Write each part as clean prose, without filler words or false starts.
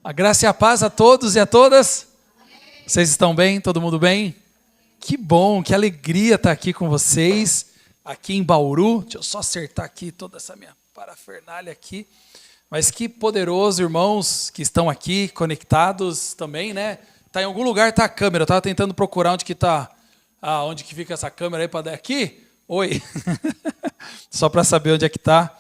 A graça e a paz a todos e a todas. Vocês estão bem? Todo mundo bem? Que bom, que alegria estar aqui com vocês, aqui em Bauru. Deixa eu só acertar aqui toda essa minha parafernália aqui. Mas que poderoso, irmãos que estão aqui conectados também, né? Tá em algum lugar, tá a câmera. Eu estava tentando procurar onde que tá, onde que fica essa câmera aí para dar aqui. Oi. Só para saber onde é que tá.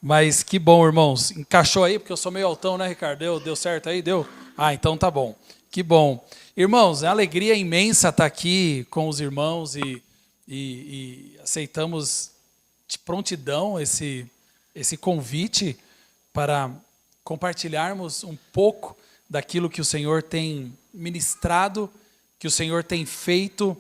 Mas que bom, irmãos. Encaixou aí, porque eu sou meio altão, né, Ricardo? Deu certo aí? Deu? Então tá bom. Que bom. Irmãos, é uma alegria imensa estar aqui com os irmãos e aceitamos de prontidão esse convite para compartilharmos um pouco daquilo que o Senhor tem ministrado, que o Senhor tem feito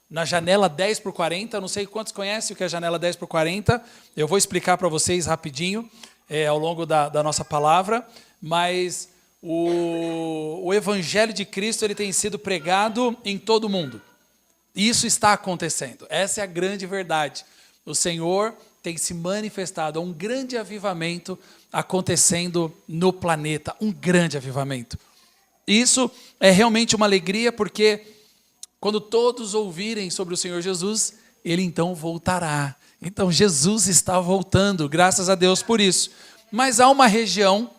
na janela 10x40, não sei quantos conhecem o que é a janela 10x40, eu vou explicar para vocês rapidinho, ao longo da nossa palavra, mas o Evangelho de Cristo ele tem sido pregado em todo o mundo. Isso está acontecendo, essa é a grande verdade. O Senhor tem se manifestado, há um grande avivamento acontecendo no planeta, um grande avivamento. Isso é realmente uma alegria, porque quando todos ouvirem sobre o Senhor Jesus, Ele então voltará. Então Jesus está voltando, graças a Deus por isso. Mas há uma região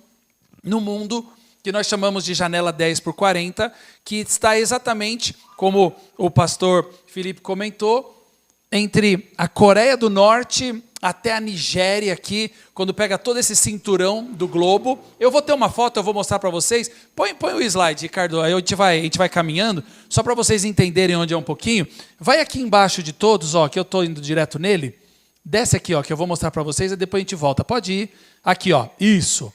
no mundo que nós chamamos de janela 10x40, que está exatamente, como o pastor Felipe comentou, entre a Coreia do Norte até a Nigéria aqui, quando pega todo esse cinturão do globo. Eu vou ter uma foto, eu vou mostrar para vocês. Põe o slide, Ricardo, aí a gente vai caminhando, só para vocês entenderem onde é um pouquinho. Vai aqui embaixo de todos, que eu estou indo direto nele. Desce aqui, que eu vou mostrar para vocês, e depois a gente volta. Pode ir. Aqui, isso.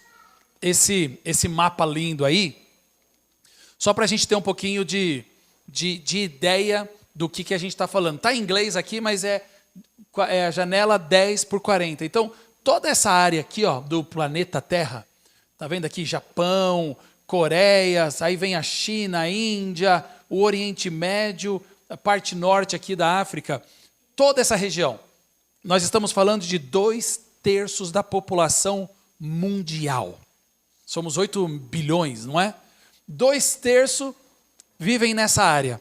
Esse mapa lindo aí, só para a gente ter um pouquinho de ideia do que a gente está falando. Está em inglês aqui, mas é a janela 10x40. Então, toda essa área aqui do planeta Terra, está vendo aqui Japão, Coreia, aí vem a China, a Índia, o Oriente Médio, a parte norte aqui da África, toda essa região. Nós estamos falando de 2/3 da população mundial. Somos 8 bilhões, não é? 2/3 vivem nessa área.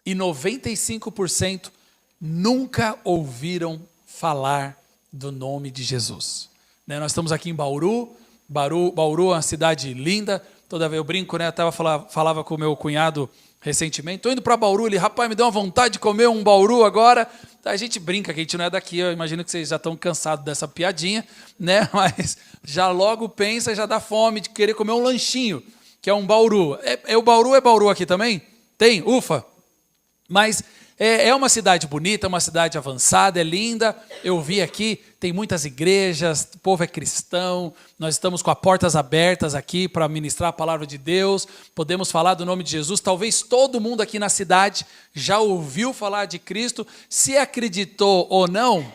E 95% nunca ouviram falar do nome de Jesus. Nós estamos aqui em Bauru. Bauru é uma cidade linda. Toda vez eu brinco, né? Eu falava com o meu cunhado recentemente. Estou indo para Bauru. Ele, rapaz, me deu uma vontade de comer um Bauru agora. A gente brinca que a gente não é daqui. Eu imagino que vocês já estão cansados dessa piadinha, né? Mas já logo pensa, já dá fome de querer comer um lanchinho, que é um Bauru. O Bauru é Bauru aqui também? Tem? Ufa! Mas é uma cidade bonita, é uma cidade avançada, é linda. Eu vi aqui, tem muitas igrejas, o povo é cristão, nós estamos com as portas abertas aqui para ministrar a palavra de Deus, podemos falar do nome de Jesus. Talvez todo mundo aqui na cidade já ouviu falar de Cristo, se acreditou ou não,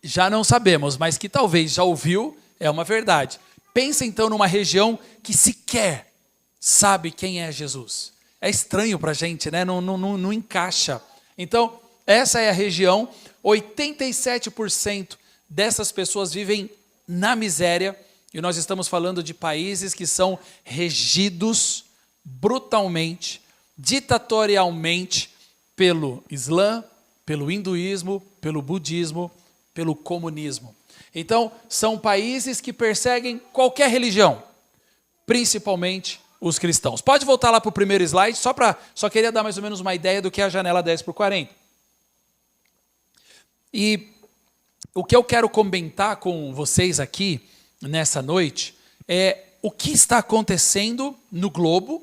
já não sabemos, mas que talvez já ouviu, é uma verdade. Pensa então numa região que sequer sabe quem é Jesus. É estranho para a gente, né? Não encaixa. Então, essa é a região. 87% dessas pessoas vivem na miséria. E nós estamos falando de países que são regidos brutalmente, ditatorialmente, pelo Islã, pelo hinduísmo, pelo budismo, pelo comunismo. Então, são países que perseguem qualquer religião, principalmente os cristãos. Pode voltar lá para o primeiro slide, só queria dar mais ou menos uma ideia do que é a janela 10x40. E o que eu quero comentar com vocês aqui, nessa noite, é o que está acontecendo no globo,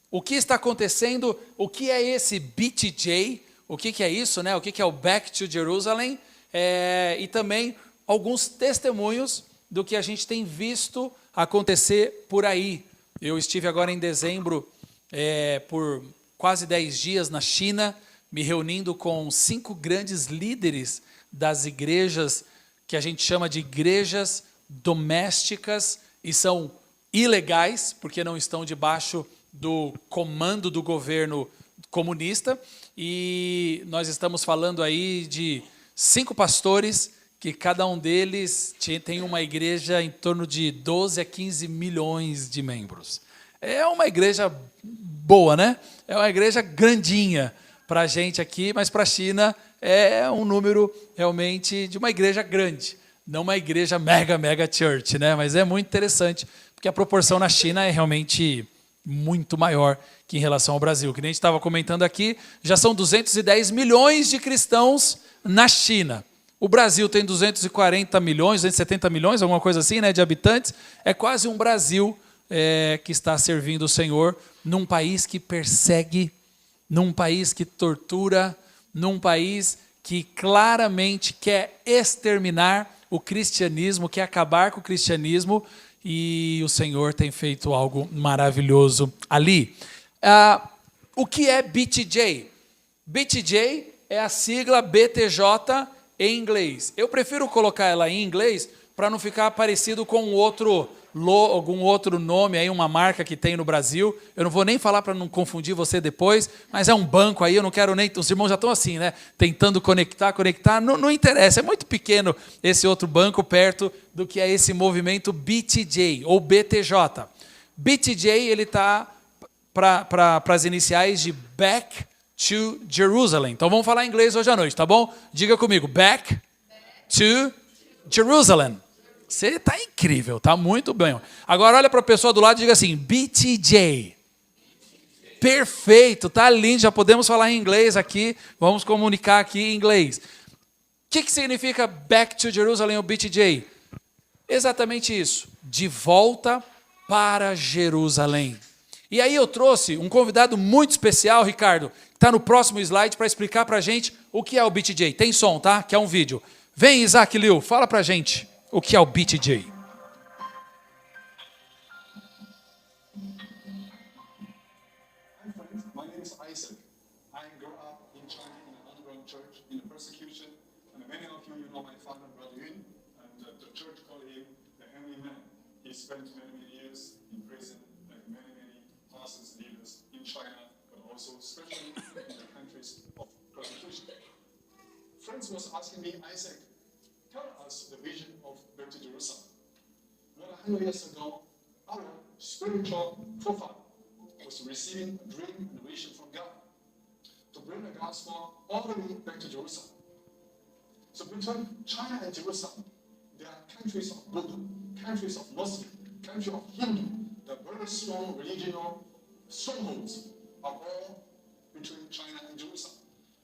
o que está acontecendo, o que é esse BTJ, o que é isso, né? O que é o Back to Jerusalem, e também alguns testemunhos do que a gente tem visto acontecer por aí. Eu estive agora em dezembro, por quase 10 dias na China, me reunindo com 5 grandes líderes das igrejas, que a gente chama de igrejas domésticas, e são ilegais, porque não estão debaixo do comando do governo comunista. E nós estamos falando aí de 5 pastores que cada um deles tem uma igreja em torno de 12 a 15 milhões de membros. É uma igreja boa, né? É uma igreja grandinha para a gente aqui, mas para a China é um número realmente de uma igreja grande, não uma igreja mega church, né? Mas é muito interessante, porque a proporção na China é realmente muito maior que em relação ao Brasil. Que nem a gente estava comentando aqui, já são 210 milhões de cristãos na China. O Brasil tem 240 milhões, 270 milhões, alguma coisa assim, né, de habitantes. É quase um Brasil que está servindo o Senhor num país que persegue, num país que tortura, num país que claramente quer exterminar o cristianismo, quer acabar com o cristianismo, e o Senhor tem feito algo maravilhoso ali. O que é BTJ? BTJ é a sigla BTJ em inglês. Eu prefiro colocar ela em inglês para não ficar parecido com algum outro nome, aí, uma marca que tem no Brasil. Eu não vou nem falar para não confundir você depois, mas é um banco aí, eu não quero nem... Os irmãos já estão assim, né? Tentando conectar, não interessa, é muito pequeno esse outro banco perto do que é esse movimento BTJ, ou BTJ. BTJ, ele está para as iniciais de Back to Jerusalem. Então vamos falar inglês hoje à noite, tá bom? Diga comigo, Back to Jerusalem. Você está incrível, tá muito bem. Agora olha para a pessoa do lado e diga assim, BTJ. Perfeito, tá lindo, já podemos falar em inglês aqui, vamos comunicar aqui em inglês. O que significa Back to Jerusalem ou BTJ? Exatamente isso, de volta para Jerusalém. E aí eu trouxe um convidado muito especial, Ricardo, que está no próximo slide para explicar para a gente o que é o BTJ. Tem som, tá? Que é um vídeo. Vem, Isaac Liu, fala para a gente o que é o BTJ. Hi friends, my name is Isaac. I grew up in China in an underground church in the persecution, and many of you know my father, Brother Yun, and the church called him the Heavenly Man. He spent many years in prison, like many pastors and leaders in China, but also especially in the countries of persecution. Friends was asking me, Isaac, tell us the vision of Back to Jerusalem. 100 years ago, our spiritual profile was receiving a dream and a vision from God to bring the gospel all the way back to Jerusalem. So between China and Jerusalem, there are countries of Buddha, countries of Muslim, countries of Hindu, the very strong regional strongholds are all between China and Jerusalem.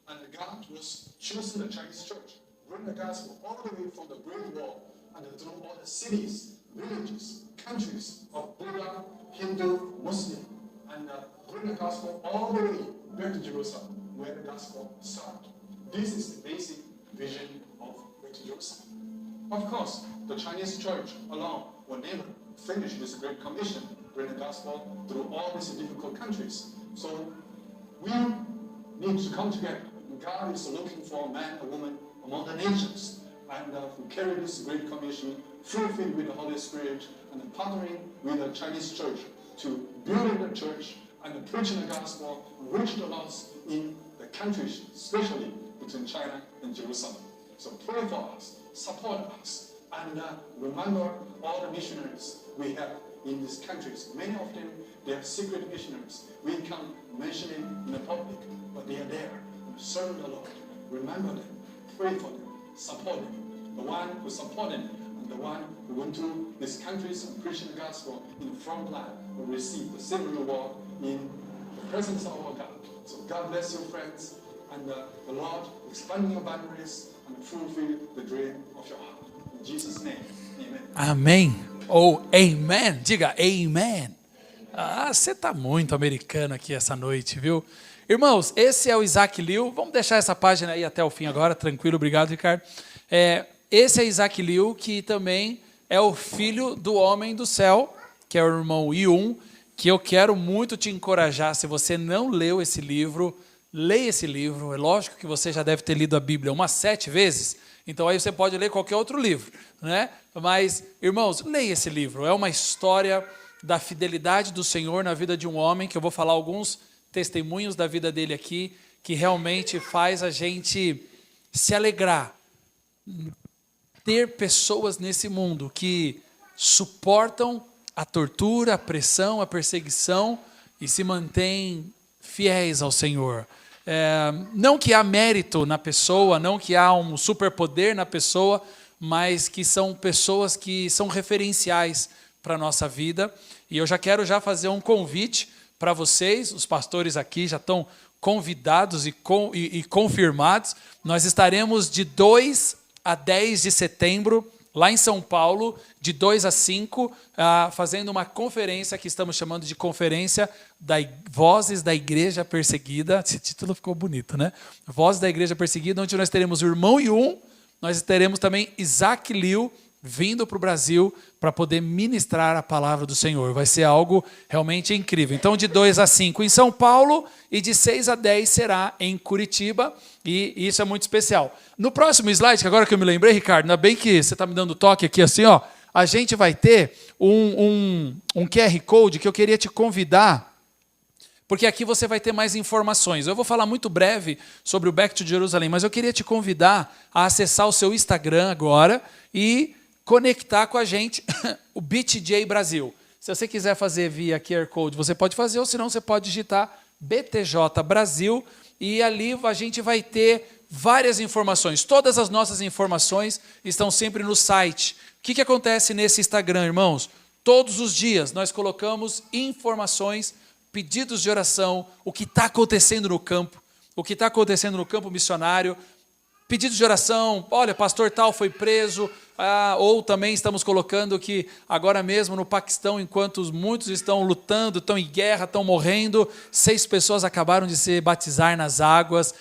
And God was choosing the Chinese church, bring the gospel all the way from the Great Wall and through all the cities, villages, countries of Buddha, Hindu, Muslim, and bring the gospel all the way back to Jerusalem, where the gospel started. This is the basic vision of Back to Jerusalem. Of course, the Chinese church alone will never finish this great commission, bring the gospel through all these difficult countries. So we need to come together. God is looking for a man and woman among the nations, and who carry this great commission, fulfilled with the Holy Spirit, and partnering with the Chinese church to build the church and preaching the gospel, reach the lost in the countries, especially between China and Jerusalem. So pray for us, support us, and remember all the missionaries we have in these countries. Many of them, they are secret missionaries. We can't mention it in the public, but they are there, serving the Lord. Remember them, pray for them, support them. The one who supported them and the one who went to these countries and preaching the gospel in the front line will receive the same reward in the presence of our God. So God bless you, friends, and the Lord expand your boundaries and fulfill the dream of your heart. In Jesus' name, amen. Amém. Ou amen. Diga amen. Ah, você está muito americano aqui essa noite, viu? Irmãos, esse é o Isaac Liu. Vamos deixar essa página aí até o fim agora, tranquilo, obrigado, Ricardo. Esse é Isaac Liu, que também é o filho do homem do céu, que é o irmão Yun, que eu quero muito te encorajar. Se você não leu esse livro, leia esse livro. É lógico que você já deve ter lido a Bíblia umas 7 vezes, então aí você pode ler qualquer outro livro, né? Mas, irmãos, leia esse livro. É uma história da fidelidade do Senhor na vida de um homem, que eu vou falar alguns testemunhos da vida dele aqui, que realmente faz a gente se alegrar ter pessoas nesse mundo que suportam a tortura, a pressão, a perseguição e se mantêm fiéis ao Senhor. Não que há mérito na pessoa, não que há um superpoder na pessoa, mas que são pessoas que são referenciais para a nossa vida. E eu já quero fazer um convite para vocês, os pastores aqui já estão convidados e confirmados. Nós estaremos de 2 a 10 de setembro, lá em São Paulo, de 2 a 5, fazendo uma conferência que estamos chamando de Conferência Vozes da Igreja Perseguida. Esse título ficou bonito, né? Vozes da Igreja Perseguida, onde nós teremos o irmão Yun, nós teremos também Isaac Liu, vindo para o Brasil para poder ministrar a palavra do Senhor. Vai ser algo realmente incrível. Então, de 2 a 5 em São Paulo e de 6 a 10 será em Curitiba, e isso é muito especial. No próximo slide, que agora que eu me lembrei, Ricardo, ainda bem que você está me dando toque aqui assim, ó, a gente vai ter um QR Code que eu queria te convidar, porque aqui você vai ter mais informações. Eu vou falar muito breve sobre o Back to Jerusalem, mas eu queria te convidar a acessar o seu Instagram agora e conectar com a gente o BTJ Brasil. Se você quiser fazer via QR Code, você pode fazer, ou senão você pode digitar BTJ Brasil, e ali a gente vai ter várias informações. Todas as nossas informações estão sempre no site. O que acontece nesse Instagram, irmãos? Todos os dias nós colocamos informações, pedidos de oração, o que está acontecendo no campo, missionário, pedidos de oração, olha, pastor tal foi preso, ou também estamos colocando que agora mesmo no Paquistão, enquanto muitos estão lutando, estão em guerra, estão morrendo, 6 pessoas acabaram de se batizar nas águas,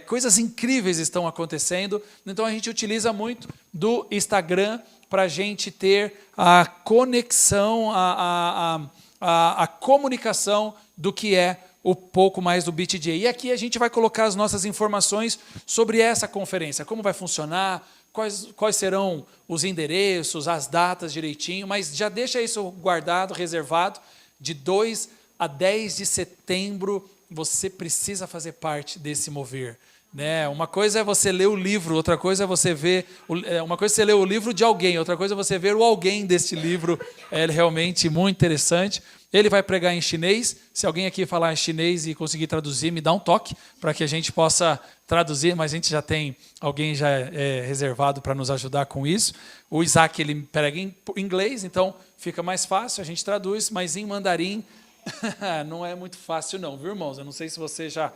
coisas incríveis estão acontecendo. Então a gente utiliza muito do Instagram para a gente ter a conexão, a comunicação do que é o pouco mais do BTJ. E aqui a gente vai colocar as nossas informações sobre essa conferência, como vai funcionar, quais serão os endereços, as datas direitinho, mas já deixa isso guardado, reservado, de 2 a 10 de setembro, você precisa fazer parte desse mover. Uma coisa é você ler o livro, outra coisa é você ver, uma coisa é você ler o livro de alguém, outra coisa é você ver o alguém deste livro. É realmente muito interessante. Ele vai pregar em chinês. Se alguém aqui falar em chinês e conseguir traduzir, me dá um toque para que a gente possa traduzir, mas a gente já tem alguém já reservado para nos ajudar com isso. O Isaac, ele prega em inglês, então fica mais fácil, a gente traduz, mas em mandarim não é muito fácil não, viu, irmãos? Eu não sei se você já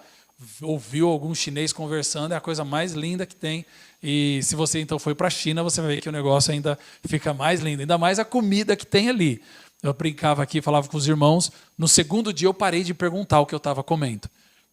ouviu algum chinês conversando, é a coisa mais linda que tem. E se você então foi para a China, você vai ver que o negócio ainda fica mais lindo, ainda mais a comida que tem ali. Eu brincava aqui, falava com os irmãos, no segundo dia eu parei de perguntar o que eu estava comendo,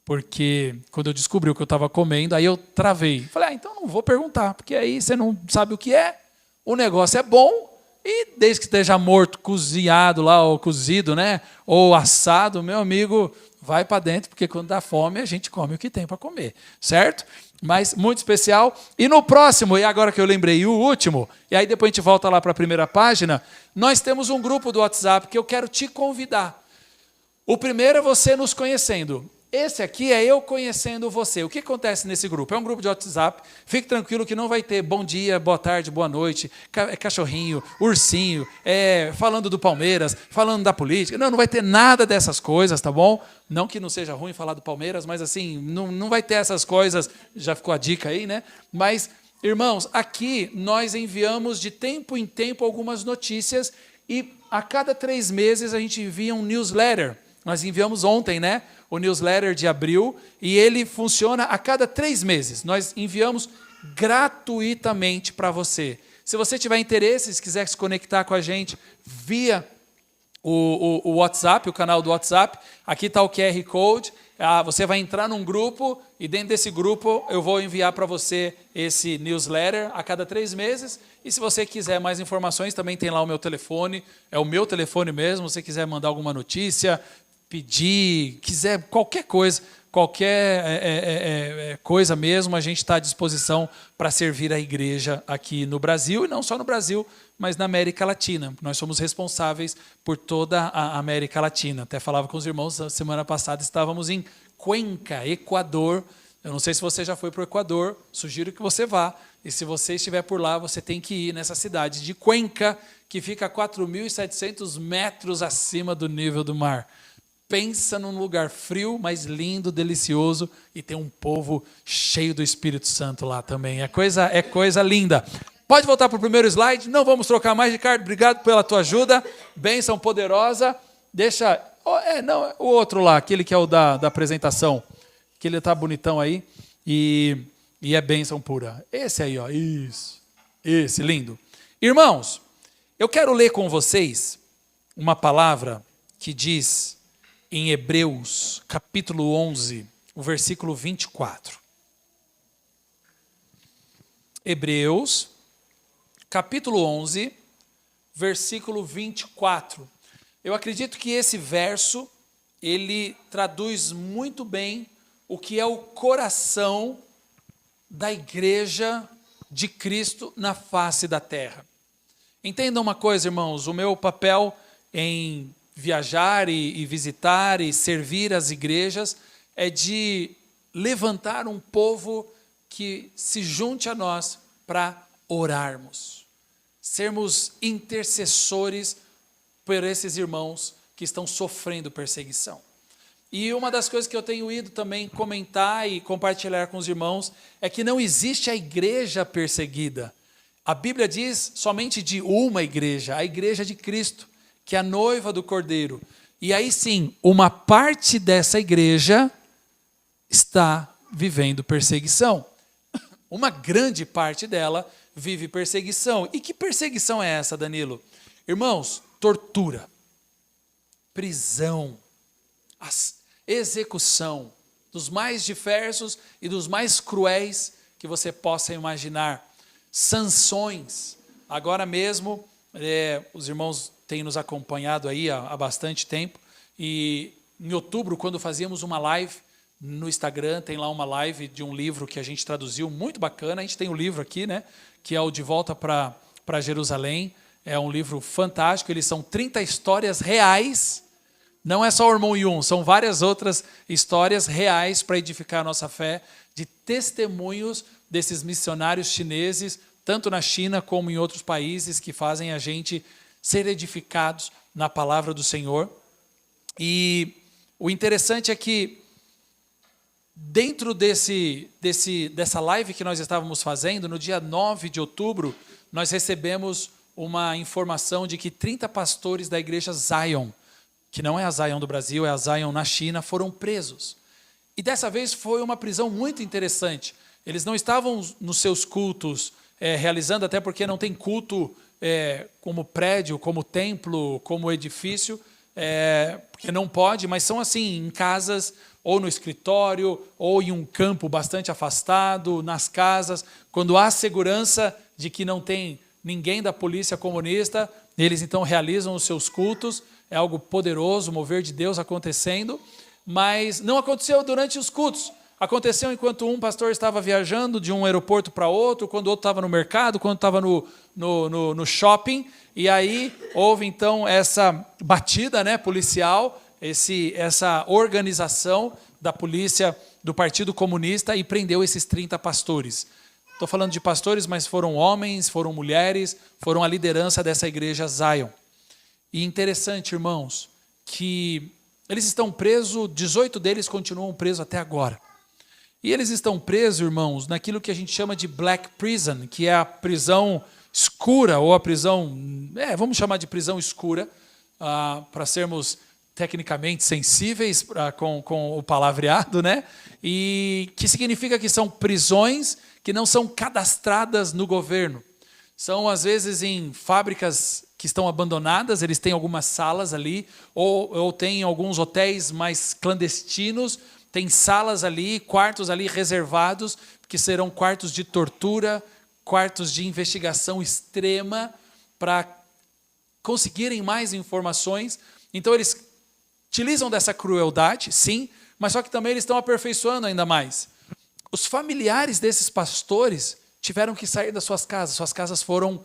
porque quando eu descobri o que eu estava comendo, aí eu travei. Falei, então não vou perguntar, porque aí você não sabe o que é, o negócio é bom, e desde que esteja morto, cozinhado lá, ou cozido, né, ou assado, meu amigo, vai para dentro, porque quando dá fome, a gente come o que tem para comer, certo? Mas muito especial. E no próximo, e agora que eu lembrei, o último, e aí depois a gente volta lá para a primeira página, nós temos um grupo do WhatsApp que eu quero te convidar. O primeiro é você nos conhecendo. Esse aqui é eu conhecendo você. O que acontece nesse grupo? É um grupo de WhatsApp. Fique tranquilo que não vai ter bom dia, boa tarde, boa noite, cachorrinho, ursinho, falando do Palmeiras, falando da política. Não vai ter nada dessas coisas, tá bom? Não que não seja ruim falar do Palmeiras, mas assim, não vai ter essas coisas. Já ficou a dica aí, né? Mas, irmãos, aqui nós enviamos de tempo em tempo algumas notícias e a cada 3 meses a gente envia um newsletter. Nós enviamos ontem, né? O newsletter de abril, e ele funciona a cada 3 meses. Nós enviamos gratuitamente para você. Se você tiver interesse, se quiser se conectar com a gente via o WhatsApp, o canal do WhatsApp, aqui está o QR Code, você vai entrar num grupo, e dentro desse grupo eu vou enviar para você esse newsletter a cada 3 meses, e se você quiser mais informações, também tem lá o meu telefone, é o meu telefone mesmo, se você quiser mandar alguma notícia, pedir, quiser qualquer coisa, coisa mesmo, a gente está à disposição para servir a igreja aqui no Brasil, e não só no Brasil, mas na América Latina. Nós somos responsáveis por toda a América Latina. Até falava com os irmãos, a semana passada estávamos em Cuenca, Equador, Eu não sei se você já foi para o Equador, sugiro que você vá. E se você estiver por lá, você tem que ir nessa cidade de Cuenca, que fica a 4.700 metros acima do nível do mar. Pensa num lugar frio, mas lindo, delicioso, e tem um povo cheio do Espírito Santo lá também. É coisa linda. Pode voltar para o primeiro slide? Não vamos trocar mais, Ricardo. Obrigado pela tua ajuda. Bênção poderosa. Deixa... o outro lá, aquele que é o da apresentação. Que ele está bonitão aí. E é bênção pura. Esse aí, ó. Isso. Esse, lindo. Irmãos, eu quero ler com vocês uma palavra que diz em Hebreus, capítulo 11, o versículo 24. Hebreus, capítulo 11, versículo 24. Eu acredito que esse verso, ele traduz muito bem o que é o coração da igreja de Cristo na face da terra. Entendam uma coisa, irmãos, o meu papel em viajar e visitar e servir as igrejas é de levantar um povo que se junte a nós para orarmos, sermos intercessores por esses irmãos que estão sofrendo perseguição. E uma das coisas que eu tenho ido também comentar e compartilhar com os irmãos é que não existe a igreja perseguida. A Bíblia diz somente de uma igreja, a igreja de Cristo, que é a noiva do Cordeiro. E aí sim, uma parte dessa igreja está vivendo perseguição. Uma grande parte dela vive perseguição. E que perseguição é essa, Danilo? Irmãos, tortura, prisão, execução, dos mais diversos e dos mais cruéis que você possa imaginar. Sanções. Agora mesmo, os irmãos têm nos acompanhado aí há bastante tempo, e em outubro, quando fazíamos uma live no Instagram, tem lá uma live de um livro que a gente traduziu, muito bacana. A gente tem um livro aqui, né, que é o De Volta para Jerusalém. É um livro fantástico, eles são 30 histórias reais, não é só o irmão Yun, são várias outras histórias reais para edificar a nossa fé, de testemunhos desses missionários chineses, tanto na China como em outros países, que fazem a gente ser edificados na palavra do Senhor. E o interessante é que, dentro dessa live que nós estávamos fazendo, no dia 9 de outubro, nós recebemos uma informação de que 30 pastores da igreja Zion, que não é a Zion do Brasil, é a Zion na China, foram presos. E dessa vez foi uma prisão muito interessante. Eles não estavam nos seus cultos realizando, até porque não tem culto como prédio, como templo, como edifício, porque não pode, mas são assim, em casas, ou no escritório, ou em um campo bastante afastado, nas casas, quando há segurança de que não tem ninguém da polícia comunista, eles então realizam os seus cultos. É algo poderoso, o mover de Deus acontecendo, mas não aconteceu durante os cultos. Aconteceu enquanto um pastor estava viajando de um aeroporto para outro, quando o outro estava no mercado, quando estava no shopping, e aí houve então essa batida, né, policial, essa organização da polícia do Partido Comunista, e prendeu esses 30 pastores. Estou falando de pastores, mas foram homens, foram mulheres, foram a liderança dessa igreja Zion. E interessante, irmãos, que eles estão presos, 18 deles continuam presos até agora. E eles estão presos, irmãos, naquilo que a gente chama de Black Prison, que é a prisão escura, ou a prisão, vamos chamar de prisão escura, para sermos tecnicamente sensíveis com o palavreado, né? E que significa que são prisões que não são cadastradas no governo. São, às vezes, em fábricas que estão abandonadas, eles têm algumas salas ali, ou tem alguns hotéis mais clandestinos, tem salas ali, quartos ali reservados, que serão quartos de tortura, quartos de investigação extrema, para conseguirem mais informações. Então, eles utilizam dessa crueldade, sim, mas só que também eles estão aperfeiçoando ainda mais. Os familiares desses pastores tiveram que sair das suas casas foram,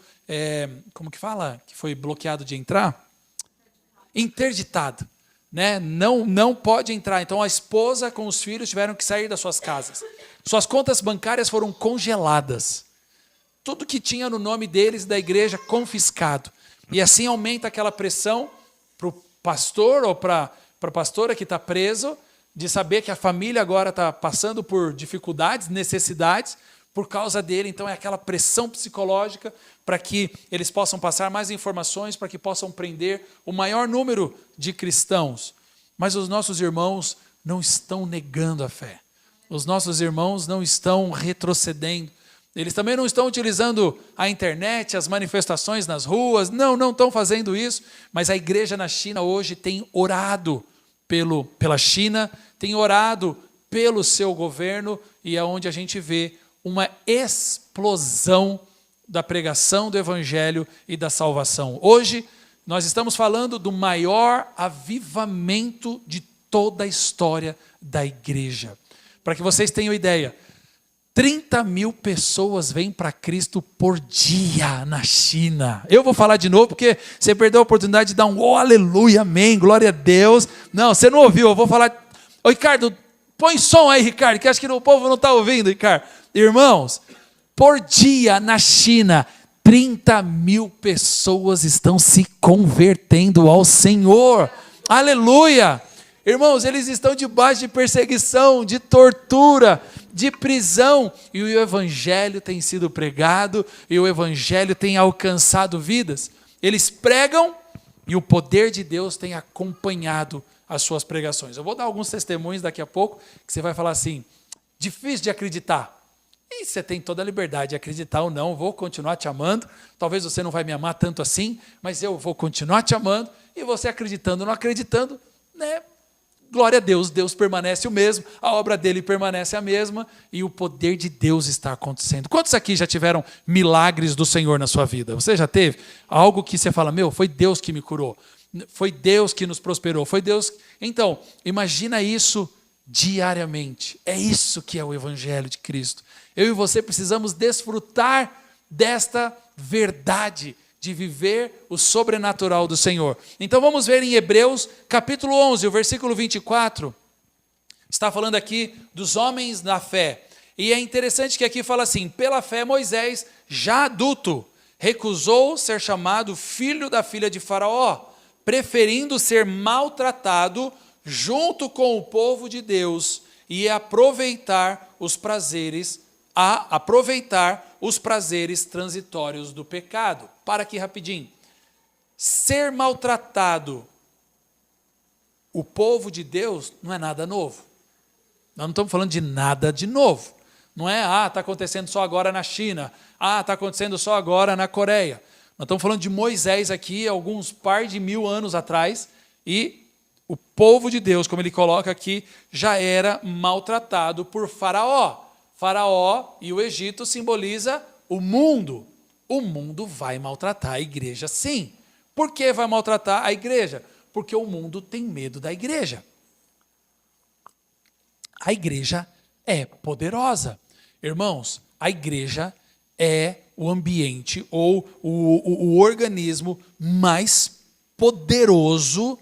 como que fala? Que foi bloqueado de entrar? Interditado. né? Não pode entrar. Então a esposa com os filhos tiveram que sair das suas casas. Suas contas bancárias foram congeladas. Tudo que tinha no nome deles e da igreja confiscado. E assim aumenta aquela pressão para o pastor ou para a pastora que está preso, de saber que a família agora está passando por dificuldades, necessidades, por causa dele. Então é aquela pressão psicológica para que eles possam passar mais informações, para que possam prender o maior número de cristãos. Mas os nossos irmãos não estão negando a fé. Os nossos irmãos não estão retrocedendo. Eles também não estão utilizando a internet, as manifestações nas ruas. Não estão fazendo isso. Mas a igreja na China hoje tem orado pela China, tem orado pelo seu governo, e é onde a gente vê uma explosão da pregação do evangelho e da salvação. Hoje, nós estamos falando do maior avivamento de toda a história da igreja. Para que vocês tenham ideia, 30 mil pessoas vêm para Cristo por dia na China. Eu vou falar de novo, porque você perdeu a oportunidade de dar um aleluia, amém, glória a Deus. Não, você não ouviu, eu vou falar. Ô Ricardo, põe som aí, Ricardo, que acho que o povo não está ouvindo, Ricardo. Irmãos, por dia na China, 30 mil pessoas estão se convertendo ao Senhor. Aleluia! Irmãos, eles estão debaixo de perseguição, de tortura, de prisão, e o evangelho tem sido pregado, e o evangelho tem alcançado vidas. Eles pregam e o poder de Deus tem acompanhado as suas pregações. Eu vou dar alguns testemunhos daqui a pouco, que você vai falar assim, difícil de acreditar. E você tem toda a liberdade de acreditar ou não, vou continuar te amando. Talvez você não vai me amar tanto assim, mas eu vou continuar te amando, e você acreditando ou não acreditando, né? Glória a Deus, Deus permanece o mesmo, a obra dele permanece a mesma, e o poder de Deus está acontecendo. Quantos aqui já tiveram milagres do Senhor na sua vida? Você já teve algo que você fala, foi Deus que me curou, foi Deus que nos prosperou, foi Deus. Então, imagina isso diariamente. É isso que é o Evangelho de Cristo. Eu e você precisamos desfrutar desta verdade, de viver o sobrenatural do Senhor. Então vamos ver em Hebreus capítulo 11, o versículo 24, está falando aqui dos homens da fé. E é interessante que aqui fala assim, pela fé Moisés, já adulto, recusou ser chamado filho da filha de Faraó, preferindo ser maltratado junto com o povo de Deus e aproveitar os prazeres transitórios do pecado. Para aqui rapidinho. Ser maltratado, o povo de Deus, não é nada novo. Nós não estamos falando de nada de novo. Não é, está acontecendo só agora na China. Está acontecendo só agora na Coreia. Nós estamos falando de Moisés aqui, alguns par de mil anos atrás, e o povo de Deus, como ele coloca aqui, já era maltratado por Faraó. Faraó e o Egito simboliza o mundo. O mundo vai maltratar a igreja, sim. Por que vai maltratar a igreja? Porque o mundo tem medo da igreja. A igreja é poderosa. Irmãos, a igreja é o ambiente ou o organismo mais poderoso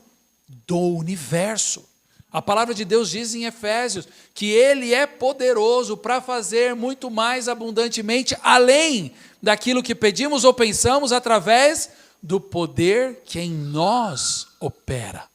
do universo. A palavra de Deus diz em Efésios que Ele é poderoso para fazer muito mais abundantemente, além daquilo que pedimos ou pensamos, através do poder que em nós opera.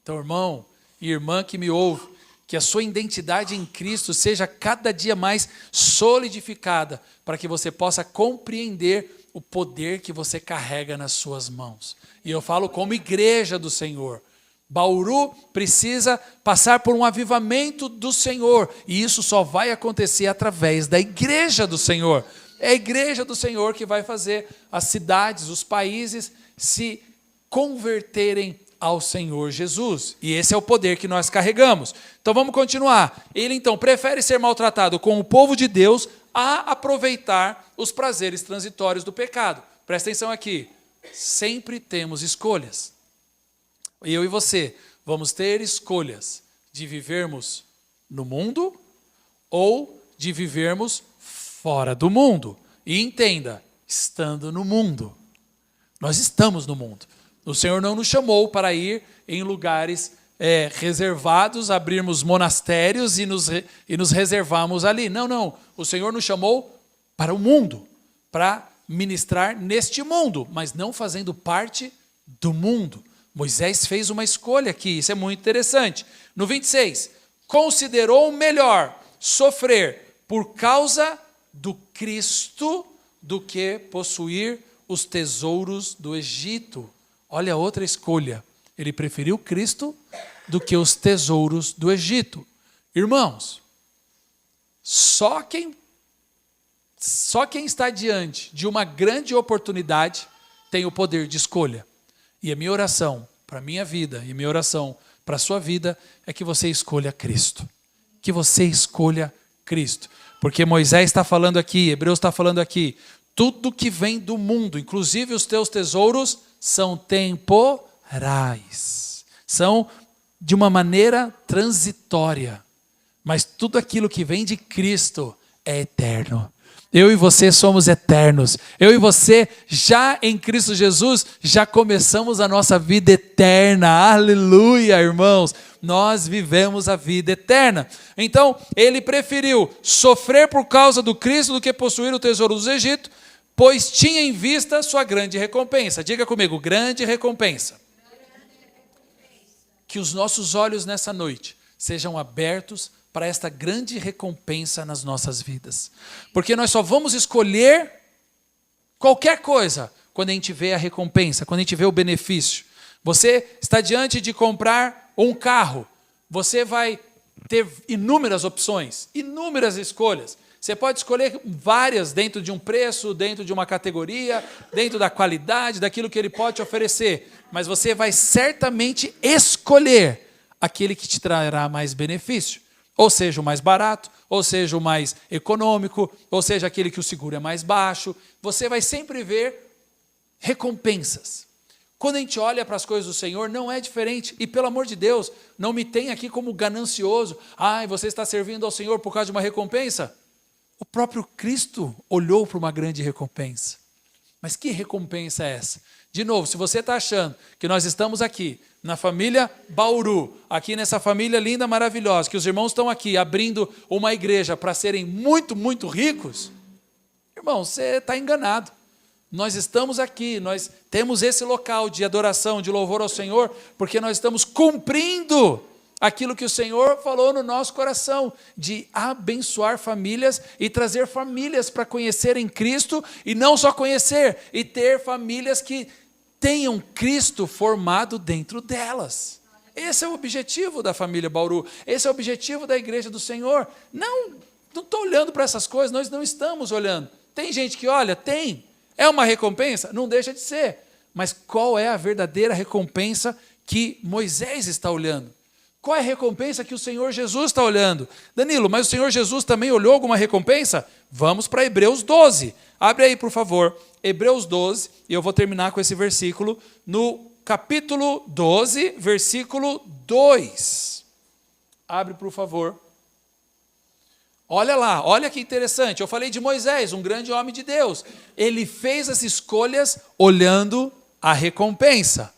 Então, irmão e irmã que me ouve, que a sua identidade em Cristo seja cada dia mais solidificada, para que você possa compreender o poder que você carrega nas suas mãos. E eu falo como igreja do Senhor. Bauru precisa passar por um avivamento do Senhor, e isso só vai acontecer através da igreja do Senhor. É a igreja do Senhor que vai fazer as cidades, os países se converterem ao Senhor Jesus, e esse é o poder que nós carregamos. Então vamos continuar. Ele então prefere ser maltratado com o povo de Deus a aproveitar os prazeres transitórios do pecado. Presta atenção aqui, sempre temos escolhas. Eu e você vamos ter escolhas de vivermos no mundo ou de vivermos fora do mundo. E entenda, estando no mundo. Nós estamos no mundo. O Senhor não nos chamou para ir em lugares reservados, abrirmos monastérios e nos reservarmos ali. Não, não. O Senhor nos chamou para o mundo, para ministrar neste mundo, mas não fazendo parte do mundo. Moisés fez uma escolha aqui, isso é muito interessante. No 26, considerou melhor sofrer por causa do Cristo do que possuir os tesouros do Egito. Olha a outra escolha. Ele preferiu Cristo do que os tesouros do Egito. Irmãos, só quem está diante de uma grande oportunidade tem o poder de escolha. E a minha oração para a minha vida e a minha oração para a sua vida é que você escolha Cristo. Que você escolha Cristo. Porque Moisés está falando aqui, Hebreus está falando aqui, tudo que vem do mundo, inclusive os teus tesouros, são temporais. São de uma maneira transitória. Mas tudo aquilo que vem de Cristo é eterno. Eu e você somos eternos. Eu e você, já em Cristo Jesus, já começamos a nossa vida eterna. Aleluia, irmãos. Nós vivemos a vida eterna. Então, ele preferiu sofrer por causa do Cristo do que possuir o tesouro do Egito, pois tinha em vista sua grande recompensa. Diga comigo, grande recompensa. Que os nossos olhos nessa noite sejam abertos para esta grande recompensa nas nossas vidas. Porque nós só vamos escolher qualquer coisa quando a gente vê a recompensa, quando a gente vê o benefício. Você está diante de comprar um carro, você vai ter inúmeras opções, inúmeras escolhas. Você pode escolher várias dentro de um preço, dentro de uma categoria, dentro da qualidade, daquilo que ele pode te oferecer. Mas você vai certamente escolher aquele que te trará mais benefício. Ou seja, o mais barato, ou seja, o mais econômico, ou seja, aquele que o seguro é mais baixo. Você vai sempre ver recompensas. Quando a gente olha para as coisas do Senhor, não é diferente. E pelo amor de Deus, não me tenha aqui como ganancioso. Você está servindo ao Senhor por causa de uma recompensa? O próprio Cristo olhou para uma grande recompensa. Mas que recompensa é essa? De novo, se você está achando que nós estamos aqui, na família Bauru, aqui nessa família linda, maravilhosa, que os irmãos estão aqui abrindo uma igreja para serem muito, muito ricos, irmão, você está enganado. Nós estamos aqui, nós temos esse local de adoração, de louvor ao Senhor, porque nós estamos cumprindo aquilo que o Senhor falou no nosso coração, de abençoar famílias e trazer famílias para conhecerem Cristo, e não só conhecer, e ter famílias que tenham Cristo formado dentro delas. Esse é o objetivo da família Bauru, esse é o objetivo da igreja do Senhor. Não estou olhando para essas coisas, nós não estamos olhando. Tem gente que olha? Tem. É uma recompensa? Não deixa de ser. Mas qual é a verdadeira recompensa que Moisés está olhando? Qual é a recompensa que o Senhor Jesus está olhando? Danilo, mas o Senhor Jesus também olhou alguma recompensa? Vamos para Hebreus 12. Abre aí, por favor, Hebreus 12, e eu vou terminar com esse versículo, no capítulo 12, versículo 2. Abre, por favor. Olha lá, olha que interessante. Eu falei de Moisés, um grande homem de Deus. Ele fez as escolhas olhando a recompensa.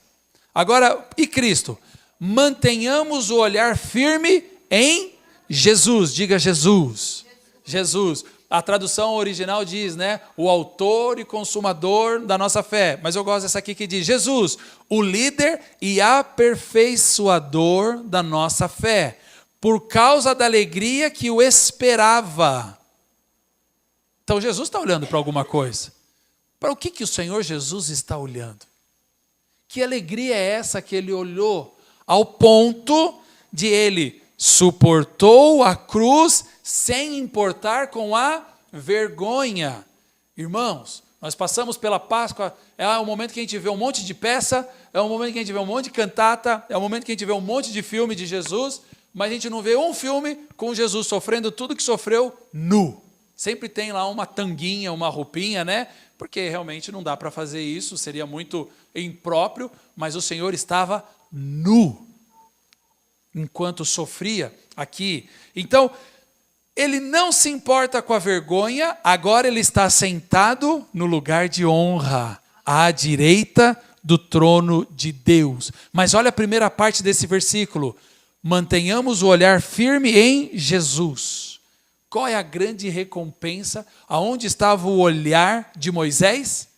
Agora, e Cristo? Mantenhamos o olhar firme em Jesus. Diga Jesus. Jesus. A tradução original diz, o autor e consumador da nossa fé. Mas eu gosto dessa aqui que diz, Jesus, o líder e aperfeiçoador da nossa fé, por causa da alegria que o esperava. Então Jesus está olhando para alguma coisa. Para o que o Senhor Jesus está olhando? Que alegria é essa que ele olhou? Ao ponto de ele suportou a cruz sem importar com a vergonha. Irmãos, nós passamos pela Páscoa, é o momento que a gente vê um monte de peça, é o momento que a gente vê um monte de cantata, é o momento que a gente vê um monte de filme de Jesus, mas a gente não vê um filme com Jesus sofrendo tudo que sofreu nu. Sempre tem lá uma tanguinha, uma roupinha, porque realmente não dá para fazer isso, seria muito impróprio, mas o Senhor estava nu, enquanto sofria aqui. Então, ele não se importa com a vergonha, agora ele está sentado no lugar de honra, à direita do trono de Deus. Mas olha a primeira parte desse versículo. Mantenhamos o olhar firme em Jesus. Qual é a grande recompensa? Aonde estava o olhar de Moisés?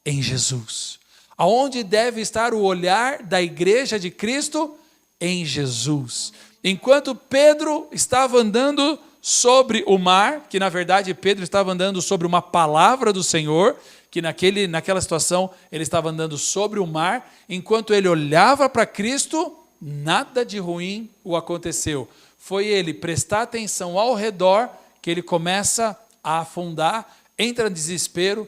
Em Jesus. Aonde deve estar o olhar da igreja de Cristo? Em Jesus. Enquanto Pedro estava andando sobre o mar, que na verdade Pedro estava andando sobre uma palavra do Senhor, que naquela situação ele estava andando sobre o mar, enquanto ele olhava para Cristo, nada de ruim o aconteceu. Foi ele prestar atenção ao redor que ele começa a afundar, entra em desespero,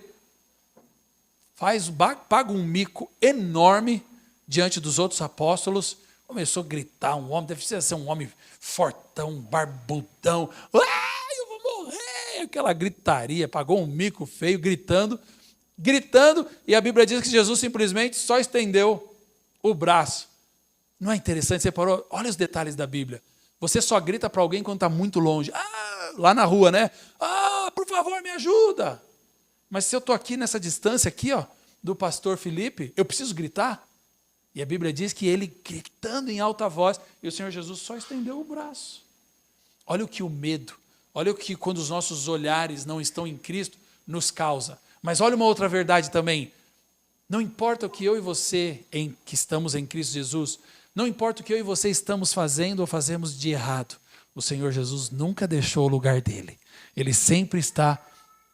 paga um mico enorme diante dos outros apóstolos, começou a gritar, um homem, deve ser um homem fortão, barbudão, eu vou morrer, aquela gritaria, pagou um mico feio, gritando, e a Bíblia diz que Jesus simplesmente só estendeu o braço. Não é interessante? Você parou? Olha os detalhes da Bíblia. Você só grita para alguém quando está muito longe. Lá na rua, né? Por favor, me ajuda. Mas se eu estou aqui nessa distância aqui, ó, do pastor Felipe, eu preciso gritar? E a Bíblia diz que ele gritando em alta voz, e o Senhor Jesus só estendeu o braço. Olha o que o medo, olha o que quando os nossos olhares não estão em Cristo, nos causa. Mas olha uma outra verdade também. Não importa o que eu e você, que estamos em Cristo Jesus, não importa o que eu e você estamos fazendo ou fazemos de errado, o Senhor Jesus nunca deixou o lugar dele. Ele sempre está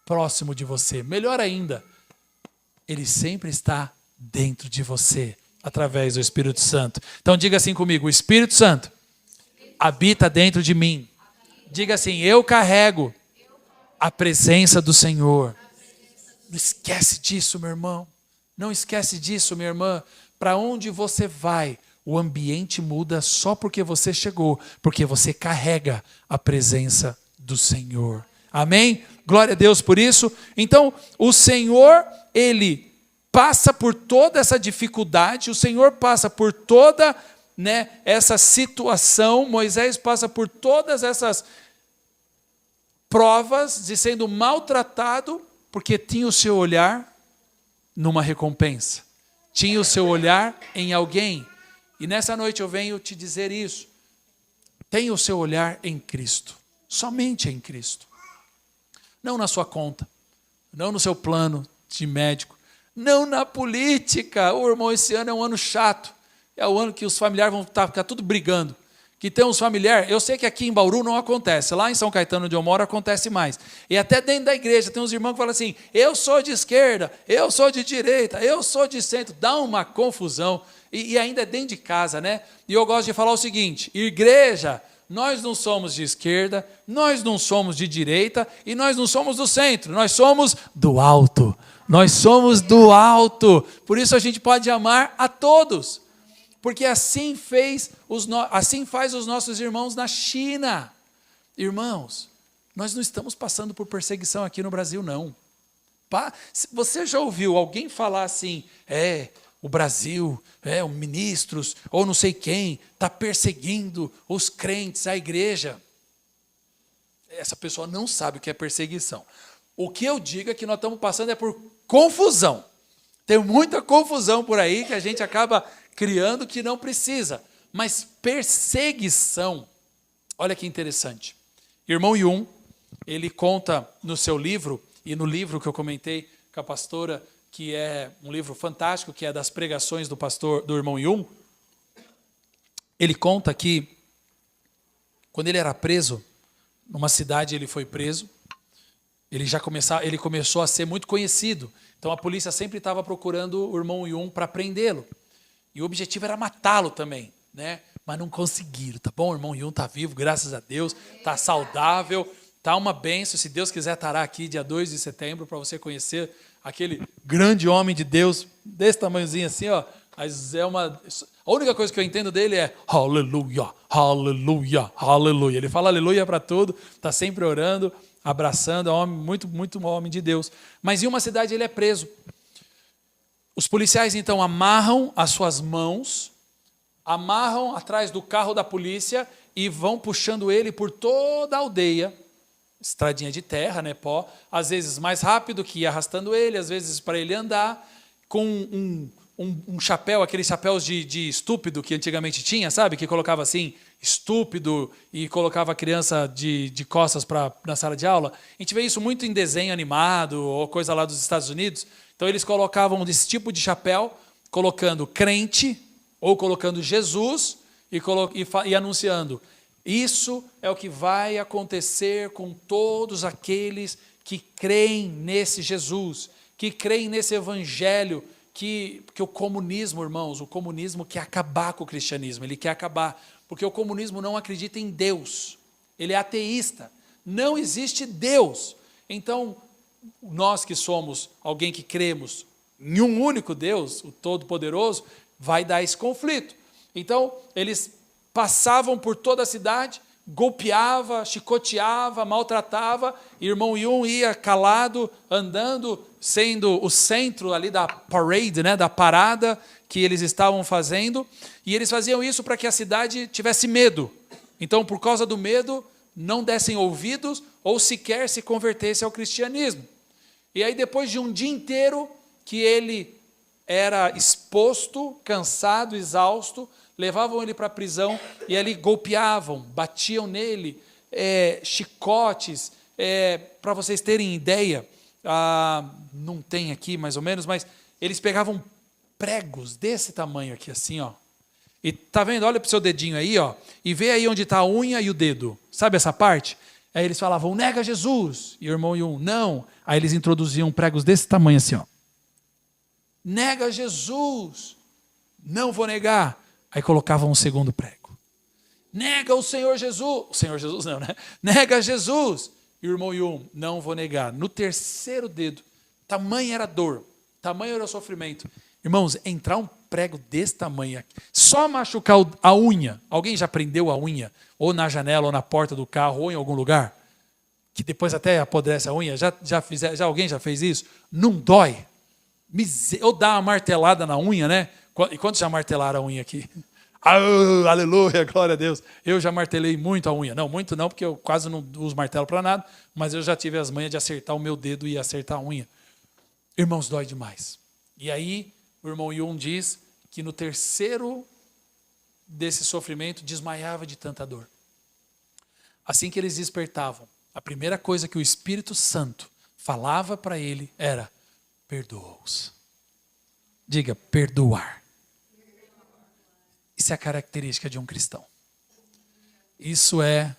próximo de você. Melhor ainda, ele sempre está dentro de você, através do Espírito Santo. Então diga assim comigo, o Espírito Santo habita dentro de mim. Diga assim, eu carrego a presença do Senhor. Não esquece disso, meu irmão. Não esquece disso, minha irmã. Para onde você vai, o ambiente muda só porque você chegou, porque você carrega a presença do Senhor. Amém? Glória a Deus por isso. Então, o Senhor, ele passa por toda essa dificuldade, o Senhor passa por toda, essa situação, Moisés passa por todas essas provas de sendo maltratado, porque tinha o seu olhar numa recompensa, tinha o seu olhar em alguém. E nessa noite eu venho te dizer isso. Tenha o seu olhar em Cristo, somente em Cristo. Não na sua conta, não no seu plano de médico, não na política. Irmão, esse ano é um ano chato. É o ano que os familiares vão ficar tudo brigando. Que tem uns familiares, eu sei que aqui em Bauru não acontece, lá em São Caetano onde eu moro acontece mais. E até dentro da igreja tem uns irmãos que falam assim, eu sou de esquerda, eu sou de direita, eu sou de centro. Dá uma confusão. E ainda é dentro de casa, né? E eu gosto de falar o seguinte, igreja, nós não somos de esquerda, nós não somos de direita e nós não somos do centro, nós somos do alto. Nós somos do alto. Por isso a gente pode amar a todos. Porque assim faz os nossos irmãos na China. Irmãos, nós não estamos passando por perseguição aqui no Brasil, não. Você já ouviu alguém falar assim, o Brasil, os ministros, ou não sei quem, está perseguindo os crentes, a igreja? Essa pessoa não sabe o que é perseguição. O que eu digo é que nós estamos passando por confusão. Tem muita confusão por aí que a gente acaba criando que não precisa. Mas perseguição, olha que interessante. Irmão Yun, ele conta no seu livro, e no livro que eu comentei com a pastora, que é um livro fantástico, que é das pregações do irmão Yun, ele conta que quando ele era preso, numa cidade ele foi preso, ele começou a ser muito conhecido. Então a polícia sempre estava procurando o irmão Yun para prendê-lo. E o objetivo era matá-lo também, né? Mas não conseguiram, tá bom? O irmão Yun está vivo, graças a Deus, está saudável, está uma bênção. Se Deus quiser, estará aqui dia 2 de setembro para você conhecer aquele grande homem de Deus, desse tamanhozinho assim, ó. Mas a única coisa que eu entendo dele é aleluia, aleluia, aleluia. Ele fala aleluia para tudo, está sempre orando, abraçando, é um homem muito, muito homem de Deus. Mas em uma cidade ele é preso. Os policiais então amarram as suas mãos, amarram atrás do carro da polícia e vão puxando ele por toda a aldeia, estradinha de terra, né, pó, às vezes mais rápido que ia arrastando ele, às vezes para ele andar, com um chapéu, aqueles chapéus de estúpido que antigamente tinha, sabe? Que colocava assim, estúpido, e colocava a criança de costas na sala de aula. A gente vê isso muito em desenho animado ou coisa lá dos Estados Unidos. Então eles colocavam desse tipo de chapéu, colocando crente ou colocando Jesus e anunciando: isso é o que vai acontecer com todos aqueles que creem nesse Jesus, que creem nesse evangelho, que o comunismo, irmãos, o comunismo quer acabar com o cristianismo, ele quer acabar, porque o comunismo não acredita em Deus, ele é ateísta, não existe Deus. Então, nós que somos alguém que cremos em um único Deus, o Todo-Poderoso, vai dar esse conflito. Então, eles passavam por toda a cidade, golpeava, chicoteava, maltratava, e irmão Yun ia calado, andando, sendo o centro ali da parade, né, da parada que eles estavam fazendo, e eles faziam isso para que a cidade tivesse medo. Então, por causa do medo, não dessem ouvidos ou sequer se convertesse ao cristianismo. E aí, depois de um dia inteiro que ele era exposto, cansado, exausto, levavam ele para a prisão e ali golpeavam, batiam nele, chicotes. Para vocês terem ideia, não tem aqui mais ou menos, mas eles pegavam pregos desse tamanho aqui, assim, ó. E tá vendo? Olha para o seu dedinho aí, ó, e vê aí onde está a unha e o dedo. Sabe essa parte? Aí eles falavam: nega Jesus. E o irmão Yun: não. Aí eles introduziam pregos desse tamanho assim, ó. Nega Jesus. Não vou negar. Aí colocavam um segundo prego. Nega o Senhor Jesus. O Senhor Jesus não, né? Nega Jesus. E o irmão Yun: não vou negar. No terceiro dedo, tamanho era a dor, tamanho era o sofrimento. Irmãos, entrar um prego desse tamanho aqui, só machucar a unha. Alguém já prendeu a unha? Ou na janela, ou na porta do carro, ou em algum lugar? Que depois até apodrece a unha? Alguém já fez isso? Não dói? Ou dá uma martelada na unha, né? E quantos já martelaram a unha aqui? Aleluia, glória a Deus. Eu já martelei muito a unha. Não, muito não, porque eu quase não uso martelo para nada, mas eu já tive as manhas de acertar o meu dedo e acertar a unha. Irmãos, dói demais. E aí, o irmão Yun diz que no terceiro desse sofrimento desmaiava de tanta dor. Assim que eles despertavam, a primeira coisa que o Espírito Santo falava para ele era: perdoa-os. Diga: perdoar. Isso é a característica de um cristão. Isso é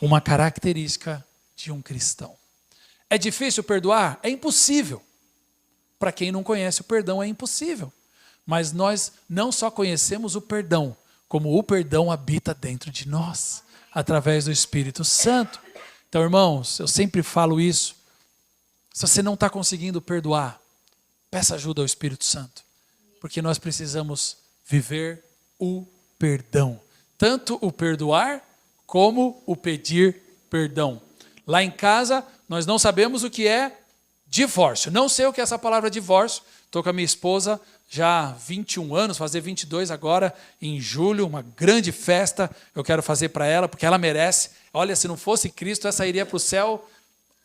uma característica de um cristão. É difícil perdoar? É impossível. Para quem não conhece o perdão, é impossível. Mas nós não só conhecemos o perdão, como o perdão habita dentro de nós, através do Espírito Santo. Então, irmãos, eu sempre falo isso. Se você não está conseguindo perdoar, peça ajuda ao Espírito Santo. Porque nós precisamos viver o perdão. Tanto o perdoar, como o pedir perdão. Lá em casa, nós não sabemos o que é divórcio. Não sei o que é essa palavra divórcio. Estou com a minha esposa já há 21 anos, fazer 22 agora, em julho, uma grande festa eu quero fazer para ela, porque ela merece. Olha, se não fosse Cristo, essa iria para o céu,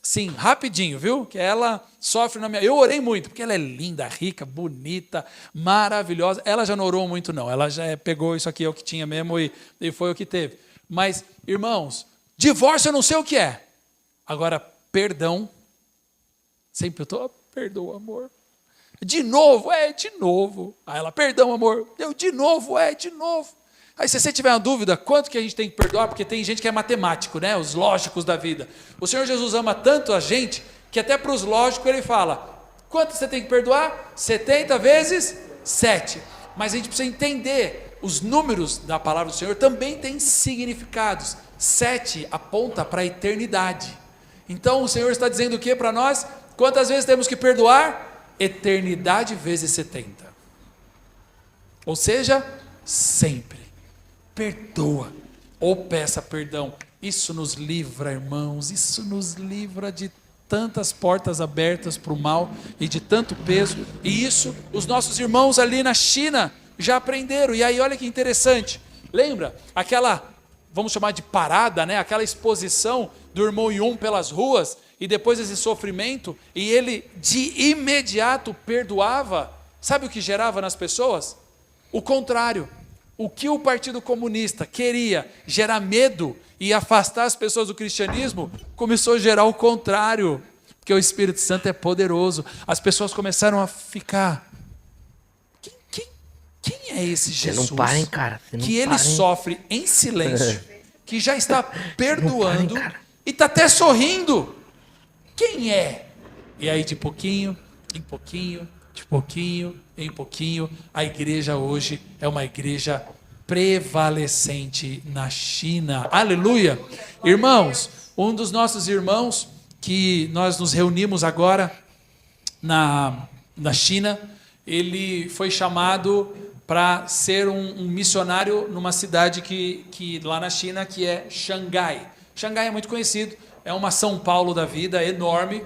sim, rapidinho, viu? Que ela sofre na minha... Eu orei muito, porque ela é linda, rica, bonita, maravilhosa. Ela já não orou muito, não. Ela já pegou isso aqui, é o que tinha mesmo, e foi o que teve. Mas, irmãos, divórcio eu não sei o que é. Agora, perdão... Sempre eu estou: perdoa, amor. De novo, de novo. Aí ela: perdão, amor. Eu: de novo, de novo. Aí se você tiver uma dúvida, quanto que a gente tem que perdoar? Porque tem gente que é matemático, né? Os lógicos da vida. O Senhor Jesus ama tanto a gente, que até para os lógicos ele fala: quanto você tem que perdoar? 70 vezes 7. Mas a gente precisa entender, os números da palavra do Senhor também têm significados. 7 aponta para a eternidade. Então o Senhor está dizendo o que para nós? Quantas vezes temos que perdoar? Eternidade vezes 70. Ou seja, sempre. Perdoa ou peça perdão. Isso nos livra, irmãos, isso nos livra de tantas portas abertas para o mal e de tanto peso. E isso os nossos irmãos ali na China já aprenderam. E aí olha que interessante. Lembra aquela, vamos chamar de parada, né? Aquela exposição do irmão Yun pelas ruas, e depois esse sofrimento, e ele de imediato perdoava Sabe o que gerava nas pessoas? O contrário. O que o Partido Comunista queria gerar medo e afastar as pessoas do cristianismo, começou a gerar o contrário, porque o Espírito Santo é poderoso. As pessoas começaram a ficar... Quem é esse Jesus? Você não para, hein, cara? Você não Que ele para, hein? sofre em silêncio, que já está perdoando para, hein, cara? e está até sorrindo. Quem é? E aí, de pouquinho em pouquinho, de pouquinho em pouquinho, a igreja hoje é uma igreja prevalecente na China. Aleluia! Irmãos, um dos nossos irmãos que nós nos reunimos agora na China, ele foi chamado para ser um missionário numa cidade que lá na China, que é Xangai. Xangai é muito conhecido, é uma São Paulo da vida, enorme,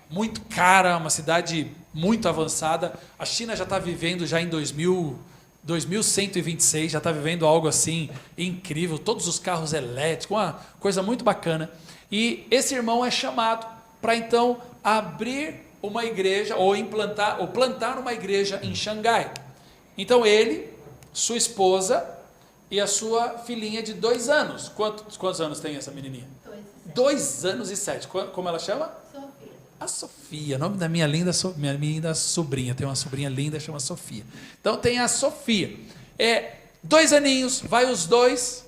muito cara, uma cidade muito avançada. A China já está vivendo já em 2126, já está vivendo algo assim incrível, todos os carros elétricos, uma coisa muito bacana. E esse irmão é chamado para então abrir uma igreja, ou plantar uma igreja em Xangai. Então ele, sua esposa e a sua filhinha de 2 anos. Quantos anos tem essa menininha? 2 anos e 7. Como ela chama? Sofia. A Sofia, nome da minha linda sobrinha. Tem uma sobrinha linda, chama Sofia. Então tem a Sofia. 2 aninhos, vai os dois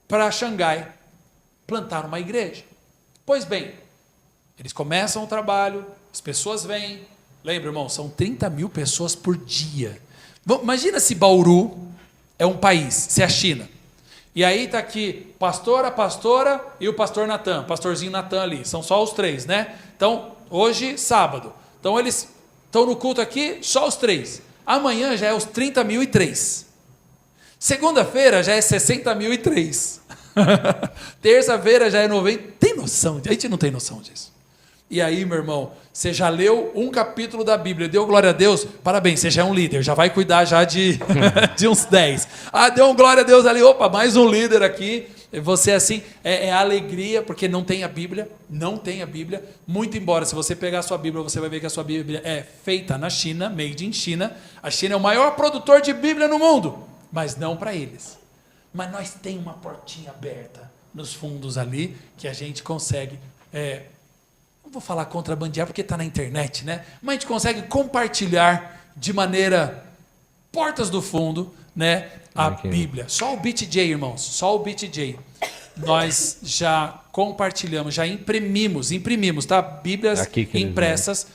para Xangai plantar uma igreja. Pois bem, eles começam o trabalho, as pessoas vêm. Lembra, irmão, são 30 mil pessoas por dia. Imagina se Bauru é um país, se é a China. E aí está aqui a pastora e o pastor Natan, pastorzinho Natan ali. São só os 3, né? Então, hoje, sábado. Então, eles estão no culto aqui, só os 3. Amanhã já é os 30.003. Segunda-feira já é 60.003. Terça-feira já é 90. Tem noção? A gente não tem noção disso. E aí, meu irmão, você já leu um capítulo da Bíblia, deu glória a Deus, parabéns, você já é um líder, já vai cuidar já de uns 10. Deu um glória a Deus ali, opa, mais um líder aqui. Você assim, é alegria, porque não tem a Bíblia, muito embora, se você pegar a sua Bíblia, você vai ver que a sua Bíblia é feita na China, made in China. A China é o maior produtor de Bíblia no mundo, mas não para eles. Mas nós temos uma portinha aberta nos fundos ali, que a gente consegue... não vou falar contrabandear porque está na internet, né? Mas a gente consegue compartilhar de maneira portas do fundo, né? A Bíblia. Só o BTJ, irmãos, só o BTJ. Nós já compartilhamos, já imprimimos, tá? Bíblias impressas,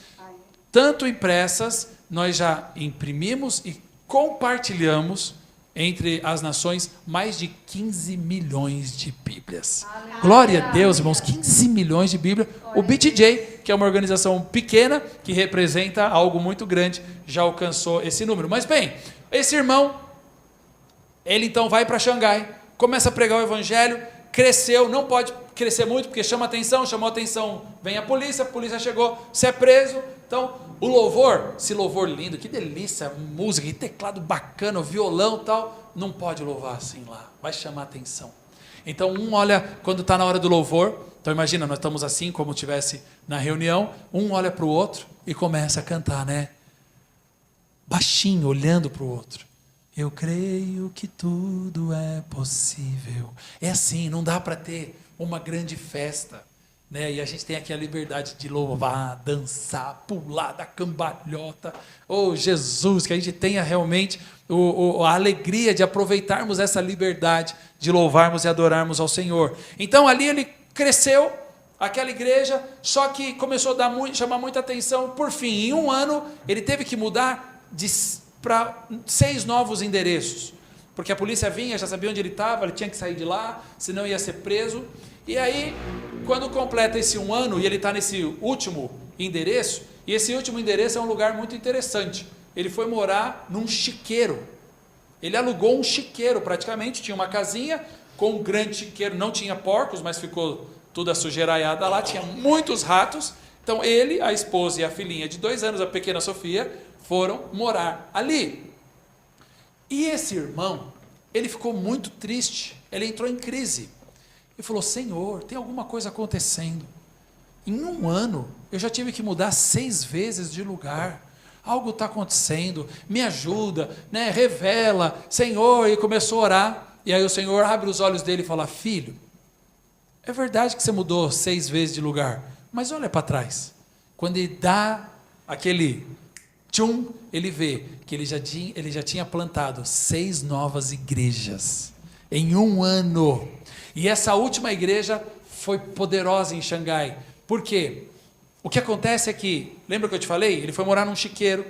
tanto impressas, nós já imprimimos e compartilhamos entre as nações mais de 15 milhões de Bíblias. Glória a Deus, irmãos, 15 milhões de Bíblias. O BTJ, que é uma organização pequena, que representa algo muito grande, já alcançou esse número. Mas bem, esse irmão, ele então vai para Xangai, começa a pregar o evangelho, cresceu, não pode crescer muito, porque chamou atenção, vem a polícia chegou, você é preso. Então, o louvor, esse louvor lindo, que delícia, música, que teclado bacana, violão e tal, não pode louvar assim lá, vai chamar atenção. Então, um olha, quando está na hora do louvor, então imagina, nós estamos assim, como estivesse na reunião, um olha para o outro e começa a cantar, né? Baixinho, olhando para o outro. Eu creio que tudo é possível. É assim, não dá para ter uma grande festa, né? E a gente tem aqui a liberdade de louvar, dançar, pular da cambalhota. Oh, Jesus, que a gente tenha realmente a alegria de aproveitarmos essa liberdade de louvarmos e adorarmos ao Senhor. Então ali ele cresceu, aquela igreja, só que começou a chamar muita atenção. Por fim, em 1 ano, ele teve que mudar para 6 novos endereços, porque a polícia vinha, já sabia onde ele estava, ele tinha que sair de lá, senão ia ser preso. E aí, quando completa esse 1 ano, e ele está nesse último endereço, e esse último endereço é um lugar muito interessante, ele foi morar num chiqueiro. Ele alugou um chiqueiro praticamente, tinha uma casinha com um grande chiqueiro, não tinha porcos, mas ficou toda sujeiraiada lá, tinha muitos ratos. Então ele, a esposa e a filhinha de 2 anos, a pequena Sofia, foram morar ali. E esse irmão, ele ficou muito triste, ele entrou em crise. Ele falou: Senhor, tem alguma coisa acontecendo. Em 1 ano, eu já tive que mudar 6 vezes de lugar. algo está acontecendo, me ajuda, né? Revela, Senhor, e começou a orar, e aí o Senhor abre os olhos dele e fala, filho, é verdade que você mudou 6 vezes de lugar, mas olha para trás, quando ele dá aquele tchum, ele vê que ele já tinha plantado 6 novas igrejas, em 1 ano, e essa última igreja foi poderosa em Xangai, por quê? O que acontece é que, lembra que eu te falei? Ele foi morar num chiqueiro,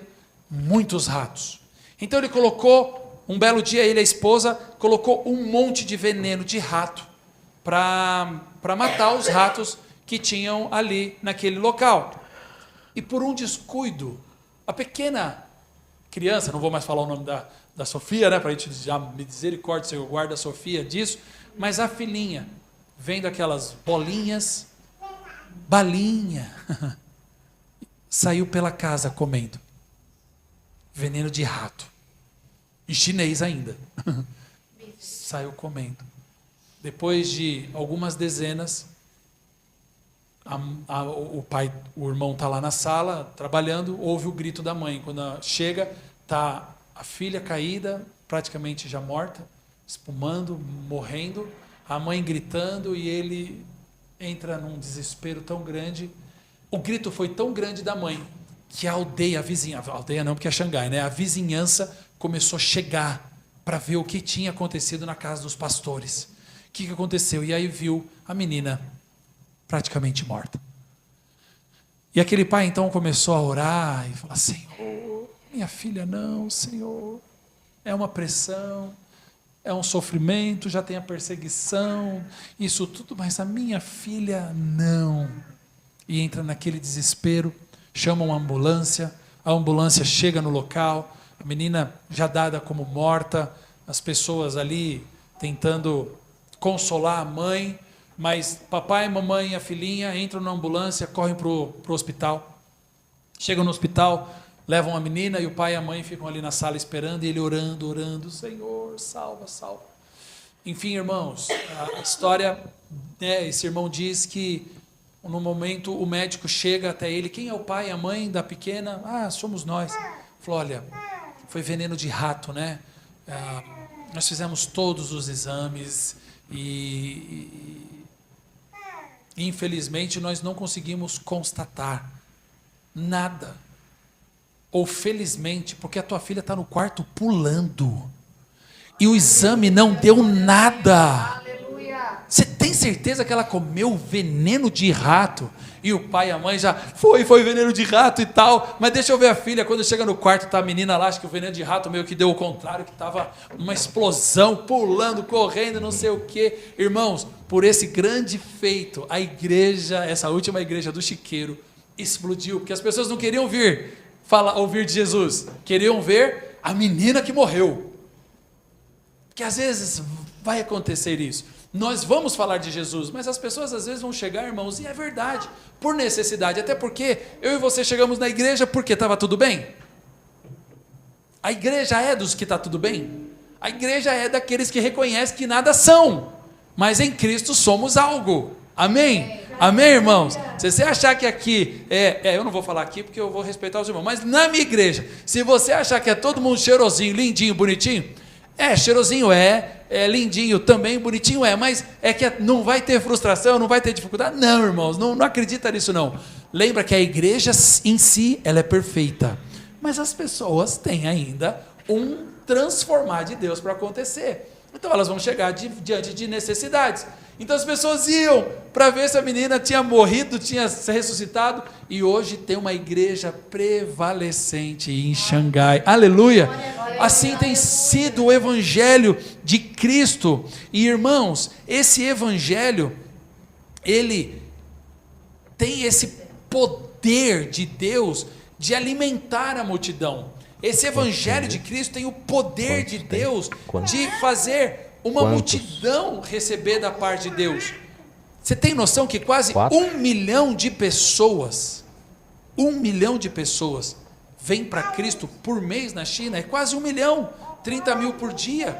muitos ratos. Então ele colocou, um belo dia ele e a esposa, colocou um monte de veneno de rato para matar os ratos que tinham ali naquele local. E por um descuido, a pequena criança, não vou mais falar o nome da Sofia, né, para a gente já me misericórdia, Senhor, guarda a Sofia disso, mas a filhinha, vendo aquelas bolinhas, balinha, saiu pela casa comendo veneno de rato, em chinês ainda, saiu comendo. Depois de algumas dezenas, o irmão está lá na sala trabalhando, ouve o grito da mãe. Quando chega, está a filha caída, praticamente já morta, espumando, morrendo, a mãe gritando, e ele entra num desespero tão grande. O grito foi tão grande da mãe que a aldeia, a aldeia não, porque é Xangai, né? A vizinhança começou a chegar para ver o que tinha acontecido na casa dos pastores. O que aconteceu? E aí viu a menina praticamente morta. E aquele pai então começou a orar e falar, Senhor, minha filha não, Senhor, é uma pressão, é um sofrimento, já tem a perseguição, isso tudo, mas a minha filha não. E entra naquele desespero, chama uma ambulância, a ambulância chega no local, a menina já dada como morta, as pessoas ali tentando consolar a mãe, mas papai, mamãe e a filhinha entram na ambulância, correm para o hospital, chegam no hospital, levam a menina e o pai e a mãe ficam ali na sala esperando, e ele orando, Senhor, salva, salva. Enfim, irmãos, a história, né, esse irmão diz que no momento o médico chega até ele, quem é o pai e a mãe da pequena? Ah, somos nós. Falou, olha, foi veneno de rato, né? Nós fizemos todos os exames e infelizmente nós não conseguimos constatar nada. Ou felizmente, porque a tua filha está no quarto pulando. E o exame não deu nada. Você tem certeza que ela comeu veneno de rato? E o pai e a mãe já, foi veneno de rato e tal. Mas deixa eu ver a filha, quando chega no quarto, tá a menina lá, acho que o veneno de rato meio que deu o contrário, que estava uma explosão, pulando, correndo, não sei o quê. Irmãos, por esse grande feito, a igreja, essa última igreja do Chiqueiro, explodiu, porque as pessoas não queriam ouvir de Jesus, queriam ver a menina que morreu. Porque às vezes vai acontecer isso. Nós vamos falar de Jesus, mas as pessoas às vezes vão chegar, irmãos, e é verdade, por necessidade, até porque eu e você chegamos na igreja porque estava tudo bem. A igreja é dos que está tudo bem. A igreja é daqueles que reconhecem que nada são, mas em Cristo somos algo. Amém? Amém, irmãos? Se você achar que aqui eu não vou falar aqui porque eu vou respeitar os irmãos, mas na minha igreja, se você achar que é todo mundo cheirosinho, lindinho, bonitinho, cheirosinho lindinho também, bonitinho mas é que não vai ter frustração, não vai ter dificuldade. Não, irmãos, não acredita nisso não. Lembra que a igreja em si, ela é perfeita, mas as pessoas têm ainda um transformar de Deus para acontecer. Então elas vão chegar diante de necessidades. Então as pessoas iam para ver se a menina tinha morrido, tinha ressuscitado, e hoje tem uma igreja prevalecente em Xangai. Aleluia! Assim tem sido o evangelho de Cristo. E irmãos, esse evangelho, ele tem esse poder de Deus de alimentar a multidão. Esse evangelho de Cristo tem o poder de Deus de fazer uma multidão receber da parte de Deus. Você tem noção que quase 1 milhão de pessoas, 1 milhão de pessoas vêm para Cristo por mês na China? É quase 1 milhão, 30 mil por dia,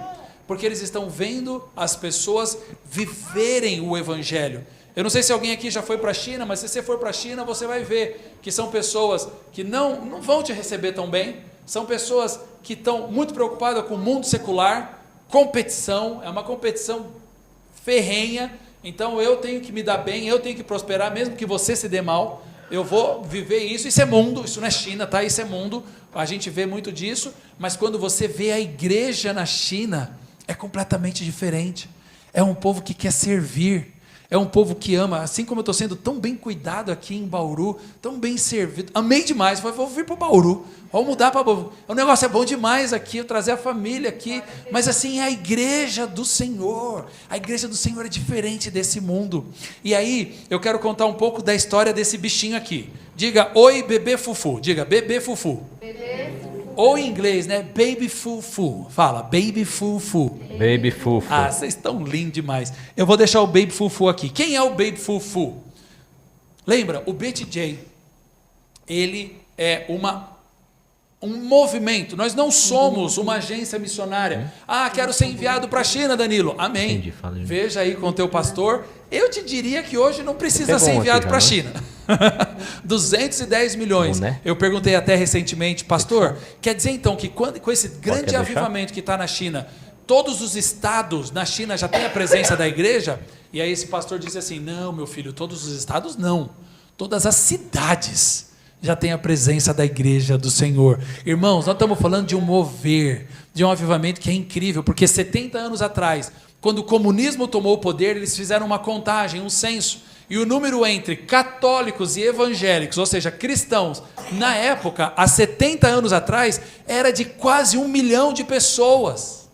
porque eles estão vendo as pessoas viverem o evangelho. Eu não sei se alguém aqui já foi para a China, mas se você for para a China, você vai ver que são pessoas que não vão te receber tão bem, são pessoas que estão muito preocupadas com o mundo secular, competição, é uma competição ferrenha, então eu tenho que me dar bem, eu tenho que prosperar, mesmo que você se dê mal, eu vou viver isso é mundo, isso não é China, tá? Isso é mundo, a gente vê muito disso, mas quando você vê a igreja na China, é completamente diferente, é um povo que quer servir, é um povo que ama, assim como eu estou sendo tão bem cuidado aqui em Bauru, tão bem servido, amei demais, vou vir para Bauru, vou mudar para Bauru, o negócio é bom demais aqui, eu trazer a família aqui, mas assim, é a igreja do Senhor é diferente desse mundo, e aí, eu quero contar um pouco da história desse bichinho aqui, diga, oi bebê fufu, diga, bebê fufu, ou em inglês, né, baby fufu, fala, baby fufu, Baby Fufu. ah, vocês estão lindos demais. Eu vou deixar o Baby Fufu aqui. Quem é o Baby Fufu? Lembra, o BTJ, ele é um movimento. Nós não somos uma agência missionária. Ah, quero ser enviado para a China, Danilo. Amém. Entendi, fala, gente. Veja aí com o teu pastor. Eu te diria que hoje não precisa É ser bom enviado aqui para a já, China. 210 milhões. Bom, né? Eu perguntei até recentemente, pastor, quer dizer então que com esse grande deixar? avivamento que está na China, todos os estados na China já têm a presença da igreja? E aí esse pastor disse assim, não, meu filho, todos os estados não. Todas as cidades já têm a presença da igreja do Senhor. Irmãos, nós estamos falando de um mover, de um avivamento que é incrível, porque 70 anos atrás, quando o comunismo tomou o poder, eles fizeram uma contagem, um censo, e o número entre católicos e evangélicos, ou seja, cristãos, na época, há 70 anos atrás, era de quase 1 milhão de pessoas.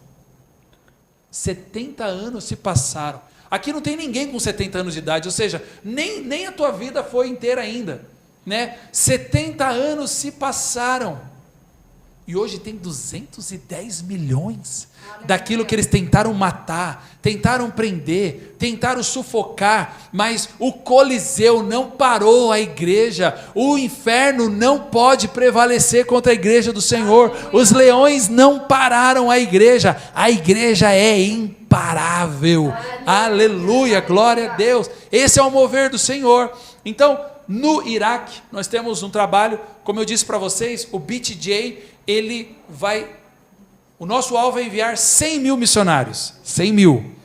70 anos se passaram. Aqui não tem ninguém com 70 anos de idade, ou seja, nem a tua vida foi inteira ainda, né? 70 anos se passaram. E hoje tem 210 milhões daquilo que eles tentaram matar, tentaram prender, tentaram sufocar, mas o Coliseu não parou a igreja, o inferno não pode prevalecer contra a igreja do Senhor, os leões não pararam a igreja é imparável, aleluia, glória a Deus, esse é o mover do Senhor. Então, no Iraque, nós temos um trabalho, como eu disse para vocês, o BTJ, o nosso alvo é enviar 100 mil missionários, 100 mil,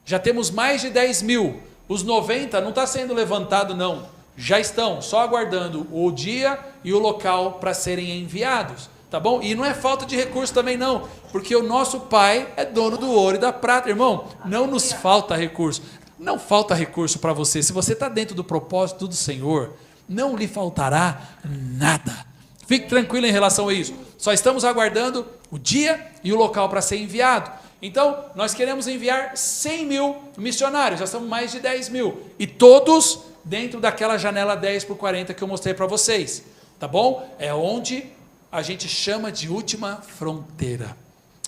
já temos mais de 10 mil, os 90 não está sendo levantado não, já estão só aguardando o dia e o local para serem enviados, tá bom? E não é falta de recurso também não, porque o nosso Pai é dono do ouro e da prata, irmão, não nos falta recurso, não falta recurso para você, se você está dentro do propósito do Senhor, não lhe faltará nada. Fique tranquilo em relação a isso. Só estamos aguardando o dia e o local para ser enviado. Então, nós queremos enviar 100 mil missionários, já são mais de 10 mil. E todos dentro daquela janela 10x40 que eu mostrei para vocês. Tá bom? É onde a gente chama de última fronteira.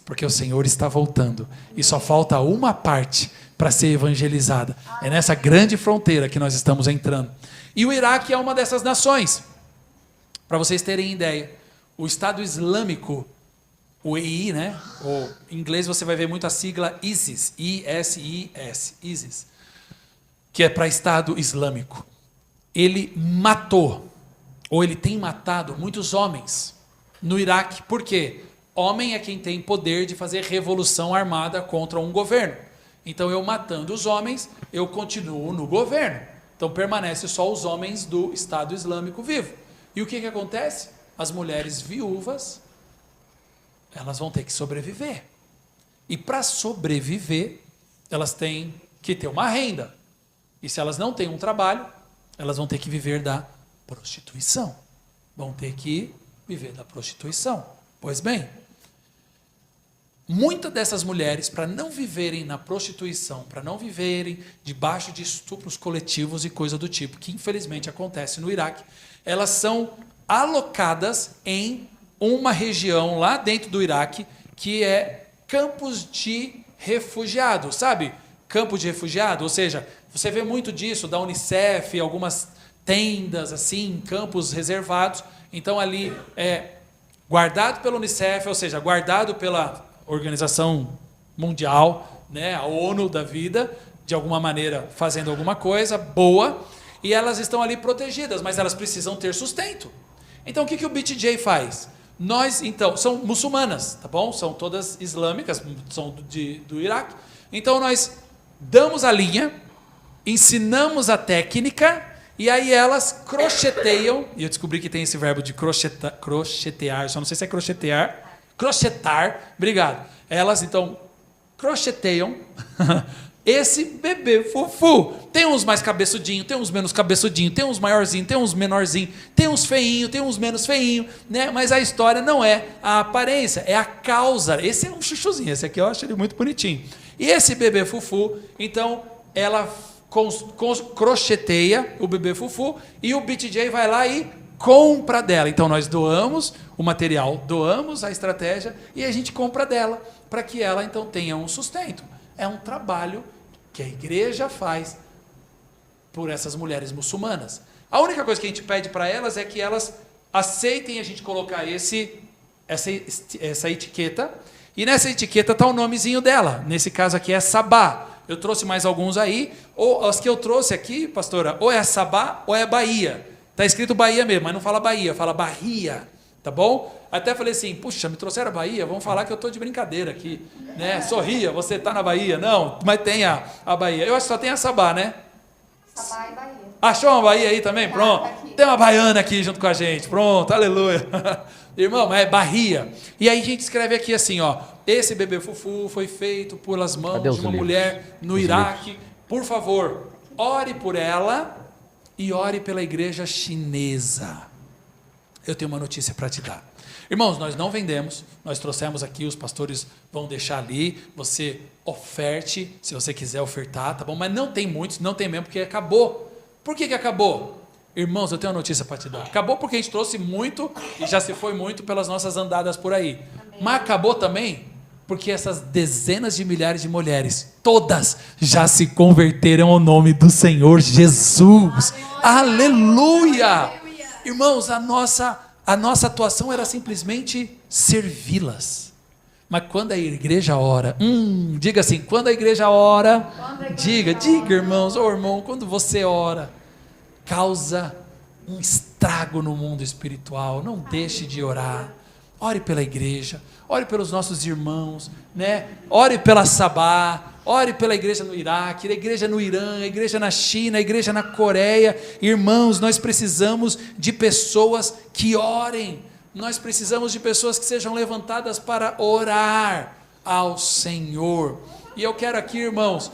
Porque o Senhor está voltando. E só falta uma parte para ser evangelizada. É nessa grande fronteira que nós estamos entrando. E o Iraque é uma dessas nações. Para vocês terem ideia, o Estado Islâmico, o EI, né? Ou, em inglês você vai ver muito a sigla ISIS, I-S-I-S, ISIS, que é para Estado Islâmico. Ele matou, ou ele tem matado muitos homens no Iraque. Por quê? Homem é quem tem poder de fazer revolução armada contra um governo. Então, eu matando os homens, eu continuo no governo. Então, permanece só os homens do Estado Islâmico vivo. E o que acontece? As mulheres viúvas, elas vão ter que sobreviver. E para sobreviver, elas têm que ter uma renda. E se elas não têm um trabalho, elas vão ter que viver da prostituição. Vão ter que viver da prostituição. Pois bem, muitas dessas mulheres, para não viverem na prostituição, para não viverem debaixo de estupros coletivos e coisa do tipo, que infelizmente acontece no Iraque, elas são alocadas em uma região lá dentro do Iraque, que é campos de refugiados, sabe? Campo de refugiado, ou seja, você vê muito disso, da Unicef, algumas tendas, assim, campos reservados, então ali é guardado pela Unicef, ou seja, guardado pela Organização Mundial, né, a ONU da vida, de alguma maneira, fazendo alguma coisa boa, e elas estão ali protegidas, mas elas precisam ter sustento. Então, o que o BTJ faz? Nós, então, são muçulmanas, tá bom? São todas islâmicas, são do Iraque. Então, nós damos a linha, ensinamos a técnica, e aí elas crocheteiam, e eu descobri que tem esse verbo de crochetear, só não sei se é crochetar, obrigado. Elas, então, crocheteiam esse bebê fufu. Tem uns mais cabeçudinhos, tem uns menos cabeçudinhos, tem uns maiorzinhos, tem uns menorzinhos, tem uns feinhos, tem uns menos feinhos, né? Mas a história não é a aparência, é a causa. Esse é um chuchuzinho, esse aqui eu acho ele muito bonitinho. E esse bebê fufu, então, ela crocheteia o bebê fufu e o BTJ vai lá e compra dela. Então, nós doamos o material, doamos a estratégia e a gente compra dela para que ela, então, tenha um sustento. É um trabalho que a igreja faz por essas mulheres muçulmanas. A única coisa que a gente pede para elas é que elas aceitem a gente colocar essa etiqueta, e nessa etiqueta está o nomezinho dela. Nesse caso aqui é Sabá. Eu trouxe mais alguns aí, ou as que eu trouxe aqui, pastora, ou é Sabá ou é Bahia. Está escrito Bahia mesmo, mas não fala Bahia, fala Bahia, tá bom? Até falei assim, puxa, me trouxeram a Bahia, vamos falar que eu estou de brincadeira aqui, né? Sorria, você está na Bahia. Não, mas tem a Bahia. Eu acho que só tem a Sabá, né? Sabá e Bahia. Achou uma Bahia aí também? Pronto. Tem uma baiana aqui junto com a gente. Pronto, aleluia. Irmão, mas é Bahia. E aí a gente escreve aqui assim, ó. Esse bebê fufu foi feito pelas mãos de uma mulher no Iraque. Por favor, ore por ela e ore pela igreja chinesa. Eu tenho uma notícia para te dar. Irmãos, nós não vendemos, nós trouxemos aqui, os pastores vão deixar ali, você oferte, se você quiser ofertar, tá bom? Mas não tem muitos, não tem mesmo, porque acabou. Por que acabou? Irmãos, eu tenho uma notícia para te dar. Acabou porque a gente trouxe muito e já se foi muito pelas nossas andadas por aí. Amém. Mas acabou também porque essas dezenas de milhares de mulheres, todas já se converteram ao nome do Senhor Jesus. Aleluia! Aleluia! Irmãos, a nossa atuação era simplesmente servi-las. Mas quando a igreja ora, diga assim, quando a igreja ora, diga, irmãos, irmão, quando você ora, causa um estrago no mundo espiritual. Não deixe de orar. Ore pela igreja, ore pelos nossos irmãos, né? Ore pela Sabá, ore pela igreja no Iraque, a igreja no Irã, a igreja na China, a igreja na Coreia. Irmãos, nós precisamos de pessoas que orem. Nós precisamos de pessoas que sejam levantadas para orar ao Senhor. E eu quero aqui, irmãos,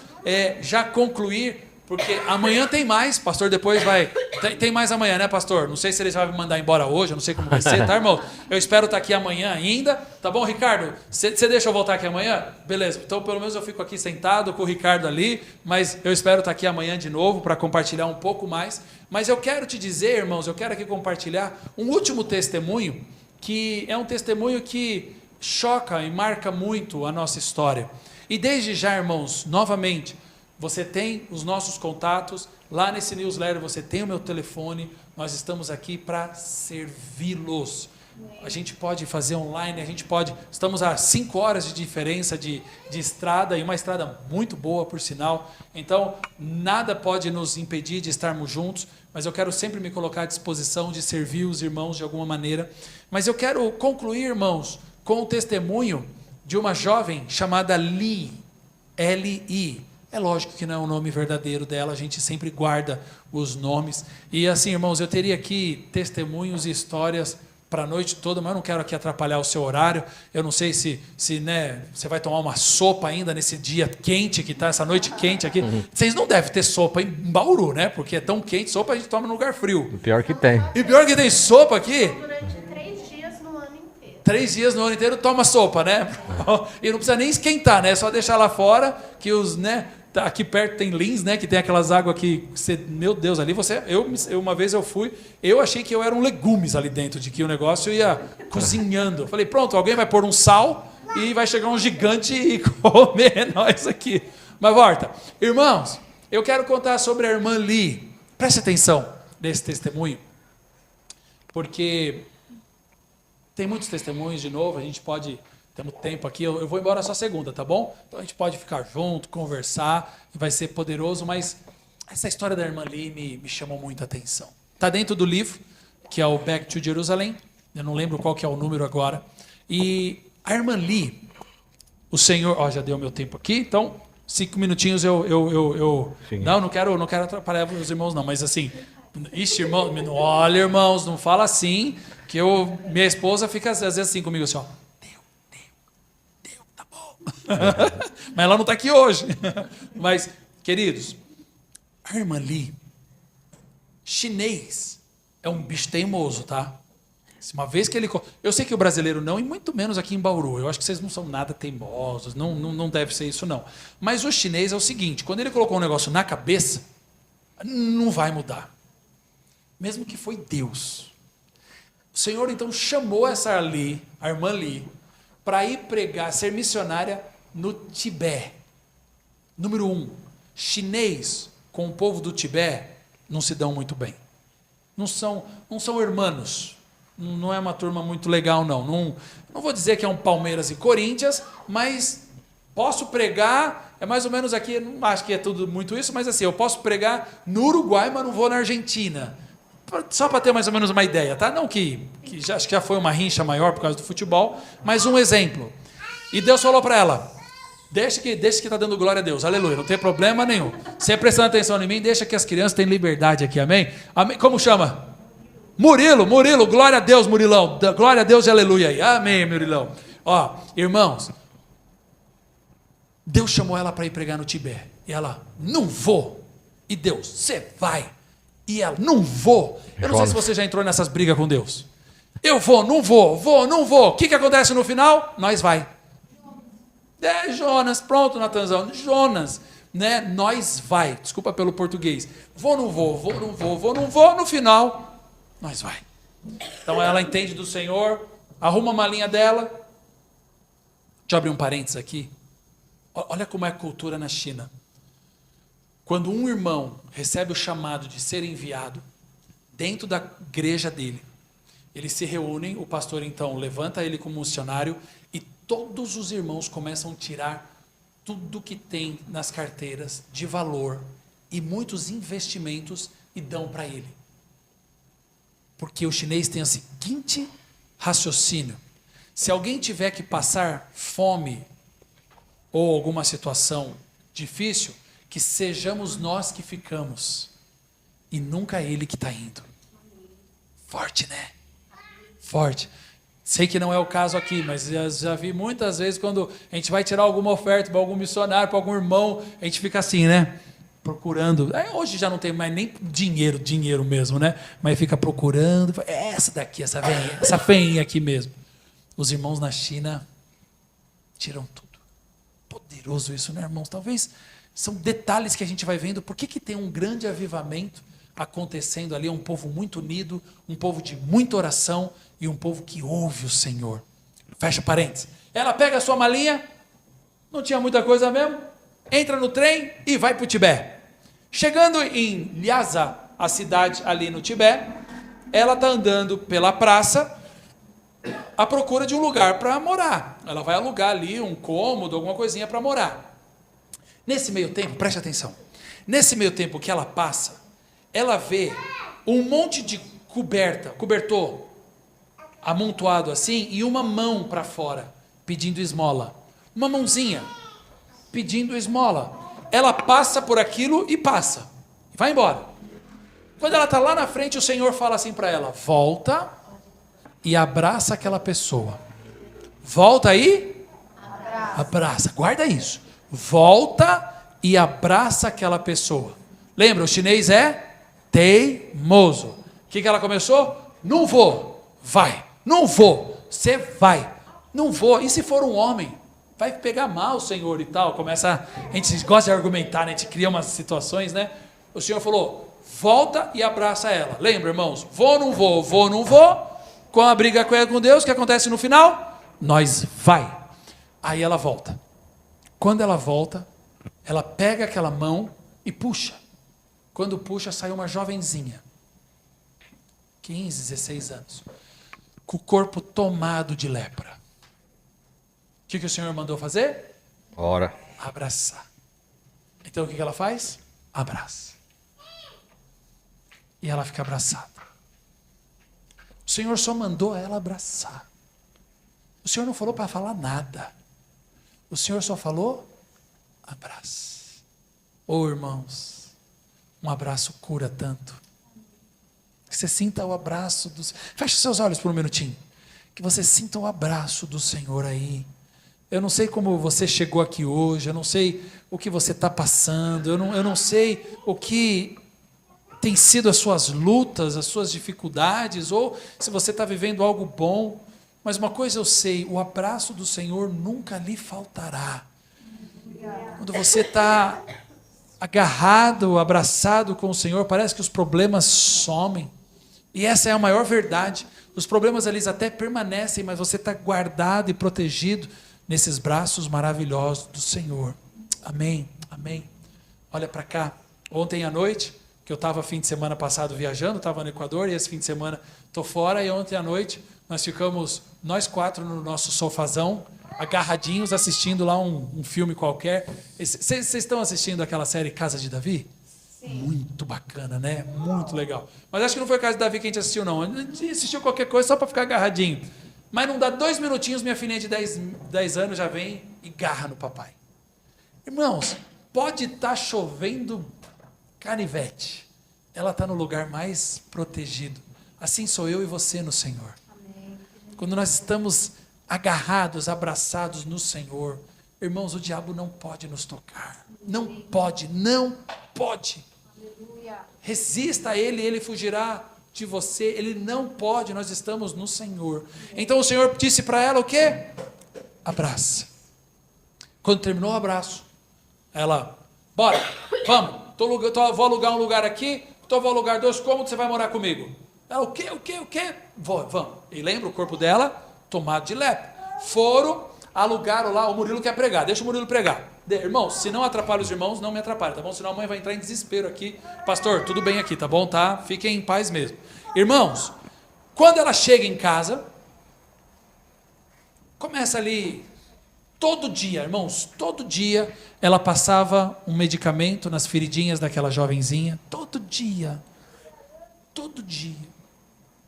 já concluir, porque amanhã tem mais, pastor depois vai... Tem mais amanhã, né, pastor? Não sei se ele vai me mandar embora hoje, eu não sei como vai ser, tá, irmão? Eu espero estar aqui amanhã ainda, tá bom, Ricardo? Você deixa eu voltar aqui amanhã? Beleza, então pelo menos eu fico aqui sentado com o Ricardo ali, mas eu espero estar aqui amanhã de novo para compartilhar um pouco mais. Mas eu quero te dizer, irmãos, eu quero aqui compartilhar um último testemunho, que é um testemunho que choca e marca muito a nossa história. E desde já, irmãos, novamente, você tem os nossos contatos, lá nesse newsletter você tem o meu telefone, nós estamos aqui para servi-los. A gente pode fazer online, estamos a 5 horas de diferença de estrada, e uma estrada muito boa, por sinal. Então, nada pode nos impedir de estarmos juntos, mas eu quero sempre me colocar à disposição de servir os irmãos de alguma maneira. Mas eu quero concluir, irmãos, com o testemunho de uma jovem chamada Li, L-I. É lógico que não é o nome verdadeiro dela, a gente sempre guarda os nomes. E assim, irmãos, eu teria aqui testemunhos e histórias para a noite toda, mas eu não quero aqui atrapalhar o seu horário. Eu não sei se né, você vai tomar uma sopa ainda nesse dia quente que está, essa noite quente aqui. Vocês não devem ter sopa em Bauru, né? Porque é tão quente, sopa a gente toma no lugar frio. O pior que tem. E pior que tem sopa aqui. Durante 3 dias no ano inteiro. 3 dias no ano inteiro toma sopa, né? E não precisa nem esquentar, né? É só deixar lá fora que os, né? Aqui perto tem Lins, né? Que tem aquelas águas que você, meu Deus, ali você... uma vez eu fui, eu achei que eu era um legumes ali dentro, de que o negócio ia cozinhando. Eu falei, pronto, alguém vai pôr um sal e vai chegar um gigante e comer nós aqui. Mas volta. Irmãos, eu quero contar sobre a irmã Li. Preste atenção nesse testemunho, porque tem muitos testemunhos, de novo, a gente pode Temos tempo aqui, eu vou embora só segunda, tá bom? Então a gente pode ficar junto, conversar, vai ser poderoso, mas essa história da irmã Lee me chamou muita atenção. Está dentro do livro, que é o Back to Jerusalem, eu não lembro qual que é o número agora, e a irmã Lee, o Senhor, já deu meu tempo aqui, então 5 minutinhos não quero atrapalhar os irmãos não, mas assim, ixi, irmão, olha irmãos, não fala assim, que minha esposa fica às vezes assim comigo, assim, ó, deu, tá bom. Mas ela não está aqui hoje. Mas, queridos, a irmã Lee, chinês, é um bicho teimoso, tá? Uma vez que ele... Eu sei que o brasileiro não, e muito menos aqui em Bauru. Eu acho que vocês não são nada teimosos, não deve ser isso não. Mas o chinês é o seguinte, quando ele colocou um negócio na cabeça, não vai mudar. Mesmo que foi Deus. O Senhor então chamou essa Lee, a irmã Lee, para ir pregar, ser missionária no Tibete. Número 1, chinês com o povo do Tibete não se dão muito bem. Não são irmãos. Não é uma turma muito legal, não. Não vou dizer que é um Palmeiras e Corinthians, mas posso pregar, é mais ou menos aqui, não acho que é tudo muito isso, mas assim, eu posso pregar no Uruguai, mas não vou na Argentina. Só para ter mais ou menos uma ideia, tá? Não acho que já foi uma rincha maior por causa do futebol, mas um exemplo. E Deus falou para ela, deixa que está dando glória a Deus, aleluia, não tem problema nenhum. Você prestando atenção em mim, deixa que as crianças têm liberdade aqui, amém? Amém? Como chama? Murilo, glória a Deus, Murilão, glória a Deus e aleluia aí, amém, Murilão. Ó, irmãos, Deus chamou ela para ir pregar no Tibete, e ela, não vou, e Deus, você vai, e ela, não vou. Eu não sei se você já entrou nessas brigas com Deus. Eu vou, não vou, não vou. O que acontece no final? Nós vai. Jonas, pronto, Natanzão, Jonas, né? Nós vai, desculpa pelo português. Vou, não vou, no final... Nós vai. Então ela entende do Senhor, arruma a malinha dela. Deixa eu abrir um parênteses aqui. Olha como é a cultura na China. Quando um irmão recebe o chamado de ser enviado, dentro da igreja dele, eles se reúnem, o pastor então levanta ele como missionário e todos os irmãos começam a tirar tudo que tem nas carteiras de valor e muitos investimentos e dão para ele. Porque o chinês tem o seguinte raciocínio. Se alguém tiver que passar fome ou alguma situação difícil, que sejamos nós que ficamos e nunca ele que está indo. Forte, né? Forte. Sei que não é o caso aqui, mas já vi muitas vezes quando a gente vai tirar alguma oferta para algum missionário, para algum irmão, a gente fica assim, né? Procurando, hoje já não tem mais nem dinheiro mesmo, né? Mas fica procurando, essa daqui, essa feinha aqui mesmo. Os irmãos na China tiram tudo. Poderoso isso, né, irmãos? Talvez são detalhes que a gente vai vendo. Por que tem um grande avivamento acontecendo ali? Um povo muito unido, um povo de muita oração e um povo que ouve o Senhor. Fecha parênteses. Ela pega a sua malinha, não tinha muita coisa mesmo, entra no trem e vai para o Tibete. Chegando em Lhasa, a cidade ali no Tibete, ela está andando pela praça à procura de um lugar para morar. Ela vai alugar ali um cômodo, alguma coisinha para morar. Nesse meio tempo, preste atenção, nesse meio tempo que ela passa, ela vê um monte de cobertor amontoado assim e uma mão para fora, pedindo esmola. Uma mãozinha pedindo esmola. Ela passa por aquilo e passa. Vai embora. Quando ela está lá na frente, o Senhor fala assim para ela, volta e abraça aquela pessoa. Volta aí. Abraça. Guarda isso. Volta e abraça aquela pessoa. Lembra, o chinês é teimoso. O que ela começou? Não vou. Vai. Não vou. Você vai. Não vou. E se for um homem? Vai pegar mal, Senhor, e tal. A gente gosta de argumentar, né? A gente cria umas situações, né? O Senhor falou, volta e abraça ela. Lembra, irmãos? Vou, não vou. Com a briga com Deus, o que acontece no final? Nós vai. Aí ela volta. Quando ela volta, ela pega aquela mão e puxa. Quando puxa, sai uma jovenzinha. 15, 16 anos. Com o corpo tomado de lepra. que o Senhor mandou fazer? Ora. Abraçar. Então o que ela faz? Abraça. E ela fica abraçada. O Senhor só mandou ela abraçar. O Senhor não falou para falar nada. O Senhor só falou, abraça. Oh, irmãos, um abraço cura tanto. Que você sinta o abraço do... Feche seus olhos por um minutinho. Que você sinta o abraço do Senhor aí. Eu não sei como você chegou aqui hoje, eu não sei o que você está passando, eu não sei o que tem sido as suas lutas, as suas dificuldades, ou se você está vivendo algo bom, mas uma coisa eu sei, o abraço do Senhor nunca lhe faltará. Quando você está agarrado, abraçado com o Senhor, parece que os problemas somem, e essa é a maior verdade. Os problemas eles até permanecem, mas você está guardado e protegido nesses braços maravilhosos do Senhor. Amém, amém. Olha para cá. Ontem à noite, que eu estava fim de semana passado viajando, estava no Equador, e esse fim de semana estou fora, e ontem à noite nós ficamos, nós 4, no nosso sofazão, agarradinhos, assistindo lá um filme qualquer. Vocês estão assistindo aquela série Casa de Davi? Sim. Muito bacana, né? Muito legal. Mas acho que não foi Casa de Davi que a gente assistiu, não. A gente assistiu qualquer coisa só para ficar agarradinho. Mas não dá 2 minutinhos, minha filhinha de 10 anos já vem e garra no papai. Irmãos, pode estar chovendo canivete. Ela está no lugar mais protegido. Assim sou eu e você no Senhor. Amém. Quando nós estamos agarrados, abraçados no Senhor, irmãos, o diabo não pode nos tocar. Não pode, não pode. Aleluia. Resista a ele, ele fugirá de você. Ele não pode, nós estamos no Senhor. Então o Senhor disse para ela o quê? Abraça. Quando terminou o abraço, ela, bora, vamos, vou alugar um lugar aqui, vou alugar 2 cômodos, você vai morar comigo. Ela, o quê? Vamos. E lembra o corpo dela? Tomado de lepra. Foram, alugaram lá, o Murilo quer pregar, deixa o Murilo pregar. Irmãos, se não atrapalha os irmãos, não me atrapalha, tá bom? Senão a mãe vai entrar em desespero aqui. Pastor, tudo bem aqui, tá bom? Tá? Fiquem em paz mesmo. Irmãos, quando ela chega em casa, começa ali, todo dia, irmãos, todo dia, ela passava um medicamento nas feridinhas daquela jovenzinha, todo dia.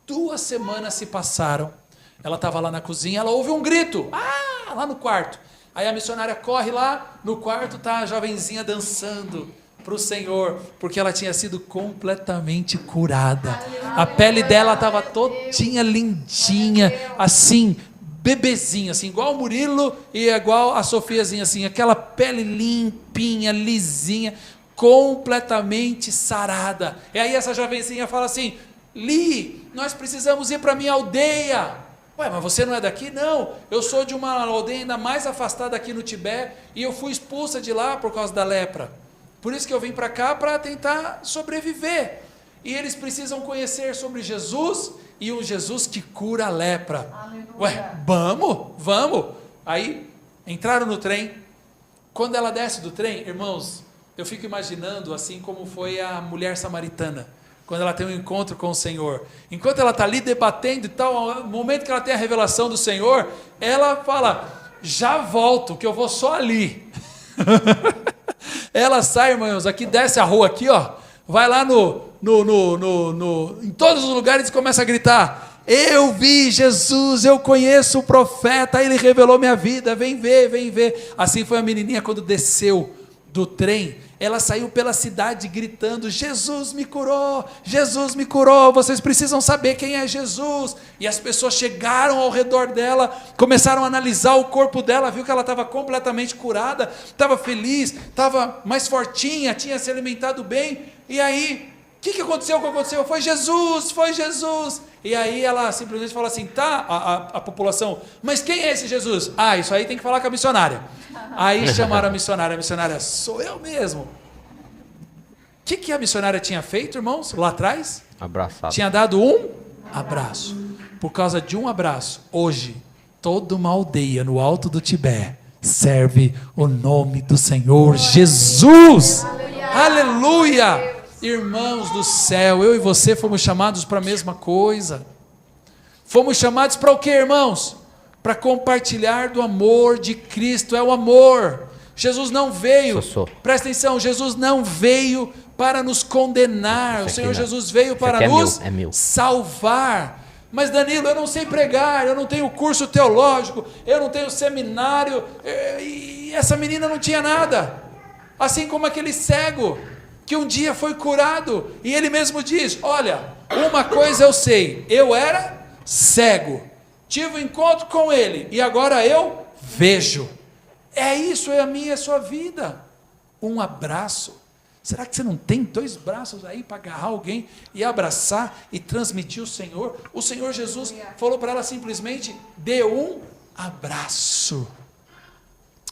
2 semanas se passaram, ela estava lá na cozinha, ela ouve um grito, lá no quarto. Aí a missionária corre lá, no quarto está a jovenzinha dançando para o Senhor, porque ela tinha sido completamente curada. A pele dela estava todinha lindinha, assim, bebezinha, assim, igual o Murilo e igual a Sofiazinha, assim, aquela pele limpinha, lisinha, completamente sarada. E aí essa jovenzinha fala assim, Li, nós precisamos ir para a minha aldeia. Ué, mas você não é daqui? Não, eu sou de uma aldeia ainda mais afastada aqui no Tibete, e eu fui expulsa de lá por causa da lepra. Por isso que eu vim para cá para tentar sobreviver. E eles precisam conhecer sobre Jesus, e um Jesus que cura a lepra. Aleluia. Ué, vamos. Aí entraram no trem. Quando ela desce do trem, irmãos, eu fico imaginando assim como foi a mulher samaritana, quando ela tem um encontro com o Senhor. Enquanto ela está ali debatendo e tal, no momento que ela tem a revelação do Senhor, ela fala, já volto, que eu vou só ali. Ela sai, irmãos, aqui desce a rua aqui, ó, vai lá em todos os lugares e começa a gritar, eu vi Jesus, eu conheço o profeta, ele revelou minha vida, vem ver. Assim foi a menininha quando desceu do trem, ela saiu pela cidade gritando, Jesus me curou, vocês precisam saber quem é Jesus. E as pessoas chegaram ao redor dela, começaram a analisar o corpo dela, viu que ela estava completamente curada, estava feliz, estava mais fortinha, tinha se alimentado bem. E aí, o que aconteceu? Foi Jesus. E aí ela simplesmente fala assim, a população, mas quem é esse Jesus? Isso aí tem que falar com a missionária. Aí chamaram a missionária, sou eu mesmo. O que a missionária tinha feito, irmãos, lá atrás? Abraçado. Tinha dado um abraço. Por causa de um abraço, hoje, toda uma aldeia no alto do Tibete serve o nome do Senhor Jesus. Aleluia! Irmãos do céu, eu e você fomos chamados para a mesma coisa. Fomos chamados para o quê, irmãos? para compartilhar do amor de Cristo. É o amor. Jesus não veio, presta atenção, Jesus não veio para nos condenar, o Senhor Jesus veio para nos salvar. Mas Danilo, eu não sei pregar, eu não tenho curso teológico, eu não tenho seminário, e essa menina não tinha nada, assim como aquele cego, que um dia foi curado, e ele mesmo diz, olha, uma coisa eu sei, eu era cego, tive um encontro com ele, e agora eu vejo. É isso, é a minha e a sua vida. Um abraço. Será que você não tem 2 braços aí para agarrar alguém e abraçar e transmitir o Senhor? O Senhor Jesus falou para ela simplesmente, dê um abraço.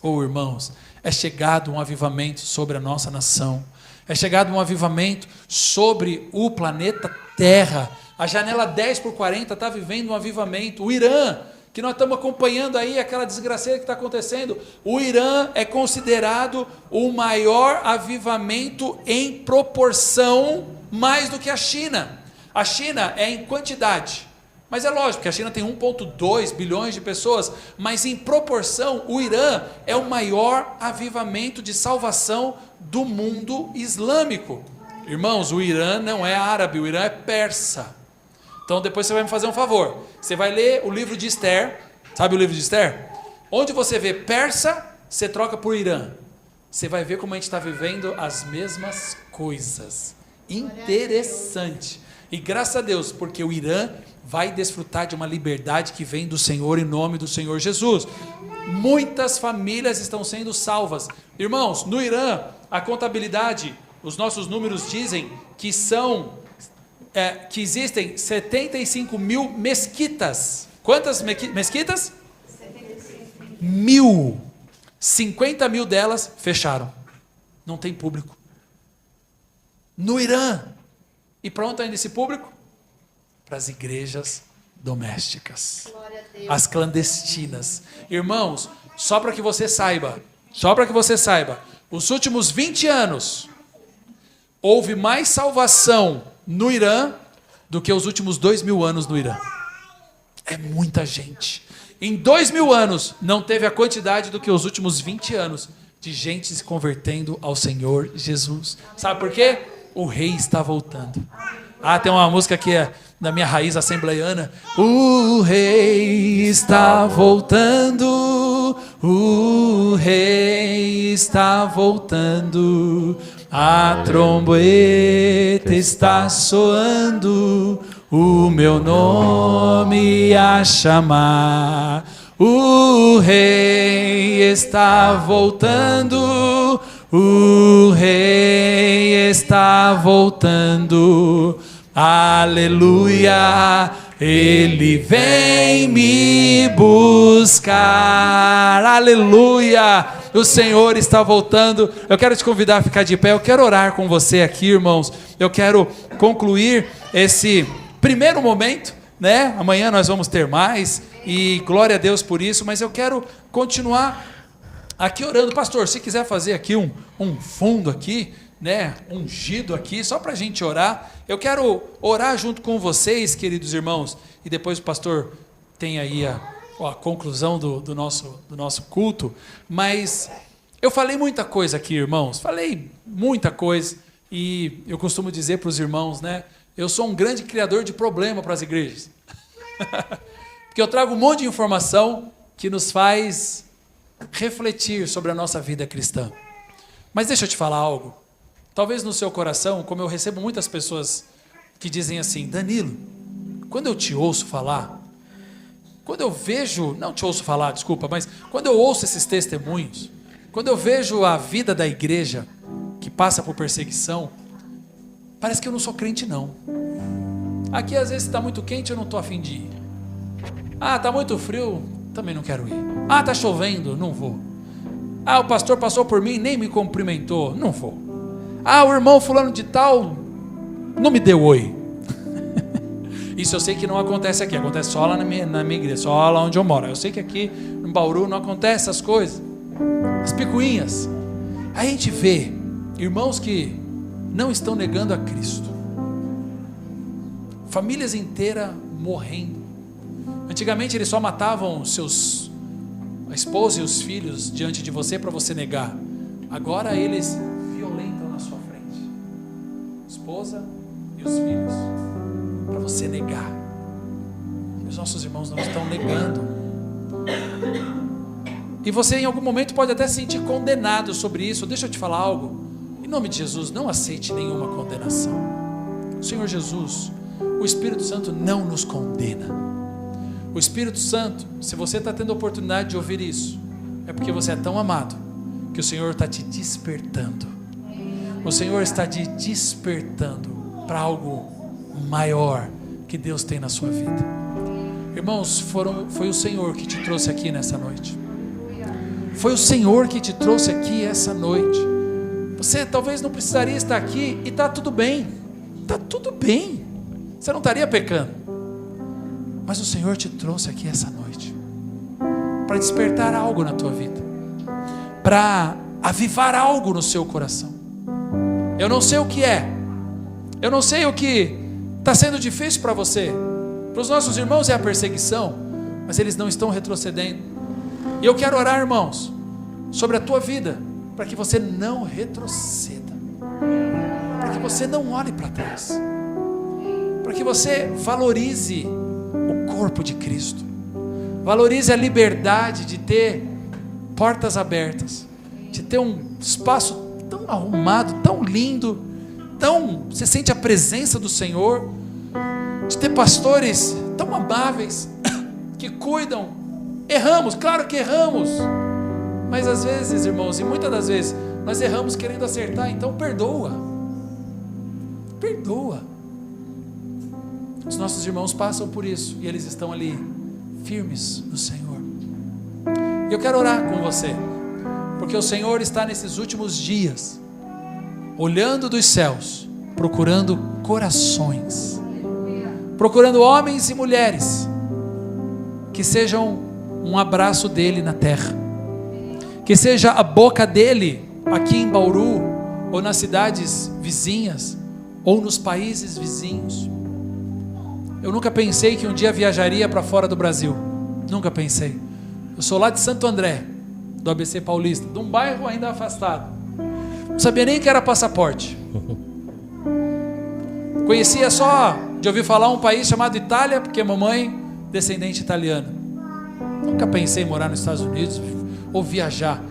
Oh, irmãos, é chegado um avivamento sobre a nossa nação. É chegado um avivamento sobre o planeta Terra. A janela 10/40 está vivendo um avivamento. O Irã, que nós estamos acompanhando aí, aquela desgraceira que está acontecendo, o Irã é considerado o maior avivamento em proporção, mais do que a China. A China é em quantidade, mas é lógico que a China tem 1,2 bilhões de pessoas, mas em proporção, o Irã é o maior avivamento de salvação do mundo islâmico. Irmãos, o Irã não é árabe, o Irã é persa. Então depois você vai me fazer um favor, você vai ler o livro de Esther, sabe o livro de Esther? Onde você vê persa, você troca por Irã. Você vai ver como a gente está vivendo as mesmas coisas. Interessante. E graças a Deus, porque o Irã vai desfrutar de uma liberdade que vem do Senhor em nome do Senhor Jesus. Muitas famílias estão sendo salvas. Irmãos, no Irã, a contabilidade, os nossos números dizem que que existem 75 mil mesquitas. Quantas mesquitas? 1.000. 50 mil delas fecharam. Não tem público. No Irã. E para onde está indo esse público? Para as igrejas domésticas. As clandestinas. Irmãos, só para que você saiba, os últimos 20 anos, houve mais salvação no Irã do que os últimos 2.000 anos no Irã. É muita gente. Em 2.000 anos, não teve a quantidade do que os últimos 20 anos de gente se convertendo ao Senhor Jesus. Sabe por quê? O rei está voltando. Tem uma música que é da minha raiz assembleiana. O rei está voltando, o rei está voltando, a trombeta está soando, o meu nome a chamar. O rei está voltando, o rei está voltando, aleluia, ele vem me buscar, aleluia, o Senhor está voltando. Eu quero te convidar a ficar de pé, eu quero orar com você aqui, irmãos, eu quero concluir esse primeiro momento, né? Amanhã nós vamos ter mais, e glória a Deus por isso, mas eu quero continuar aqui orando. Pastor, se quiser fazer aqui um fundo aqui, né, ungido aqui, só para a gente orar, eu quero orar junto com vocês, queridos irmãos, e depois o pastor tem aí a conclusão do nosso culto, mas eu falei muita coisa aqui, irmãos, falei muita coisa, e eu costumo dizer para os irmãos, né, eu sou um grande criador de problema para as igrejas, porque eu trago um monte de informação que nos faz refletir sobre a nossa vida cristã. Mas deixa eu te falar algo. Talvez no seu coração, como eu recebo muitas pessoas que dizem assim, Danilo, quando eu te ouço falar, quando eu vejo, não te ouço falar, desculpa, mas quando eu ouço esses testemunhos, quando eu vejo a vida da igreja que passa por perseguição, parece que eu não sou crente não. Aqui às vezes está muito quente, eu não estou a fim de ir. Está muito frio, também não quero ir. Está chovendo, não vou. O pastor passou por mim, nem me cumprimentou, não vou. O irmão fulano de tal não me deu oi. Isso eu sei que não acontece aqui, acontece só lá na minha igreja, só lá onde eu moro. Eu sei que aqui em Bauru não acontece essas coisas, as picuinhas. Aí a gente vê irmãos que não estão negando a Cristo, famílias inteiras morrendo. Antigamente eles só matavam a esposa e os filhos diante de você para você negar. Agora eles violentam na sua frente, esposa e os filhos, para você negar. E os nossos irmãos não estão negando. E você em algum momento pode até se sentir condenado sobre isso. Deixa eu te falar algo. Em nome de Jesus, não aceite nenhuma condenação. O Senhor Jesus, o Espírito Santo não nos condena. O Espírito Santo, se você está tendo a oportunidade de ouvir isso, é porque você é tão amado, que o Senhor está te despertando. O Senhor está te despertando para algo maior que Deus tem na sua vida. Irmãos, foi o Senhor que te trouxe aqui nessa noite. Foi o Senhor que te trouxe aqui essa noite. Você talvez não precisaria estar aqui e está tudo bem. Está tudo bem. Você não estaria pecando. Mas o Senhor te trouxe aqui essa noite para despertar algo na tua vida, para avivar algo no seu coração. Eu não sei o que é. Eu não sei o que está sendo difícil para você. Para os nossos irmãos é a perseguição, mas eles não estão retrocedendo. E eu quero orar, irmãos, sobre a tua vida, para que você não retroceda, para que você não olhe para trás, para que você valorize o corpo de Cristo, valorize a liberdade de ter portas abertas, de ter um espaço tão arrumado, tão lindo, você sente a presença do Senhor, de ter pastores tão amáveis, que cuidam. Erramos, claro que erramos, mas às vezes, irmãos, e muitas das vezes, nós erramos querendo acertar, então perdoa. Os nossos irmãos passam por isso, e eles estão ali, firmes no Senhor. E eu quero orar com você, porque o Senhor está nesses últimos dias, olhando dos céus, procurando corações, procurando homens e mulheres, que sejam um abraço dele na terra, que seja a boca dele aqui em Bauru, ou nas cidades vizinhas, ou nos países vizinhos. Eu nunca pensei que um dia viajaria para fora do Brasil, nunca pensei. Eu sou lá de Santo André, do ABC Paulista, de um bairro ainda afastado, não sabia nem que era passaporte, conhecia só de ouvir falar um país chamado Itália, porque mamãe descendente italiana. Nunca pensei em morar nos Estados Unidos ou viajar,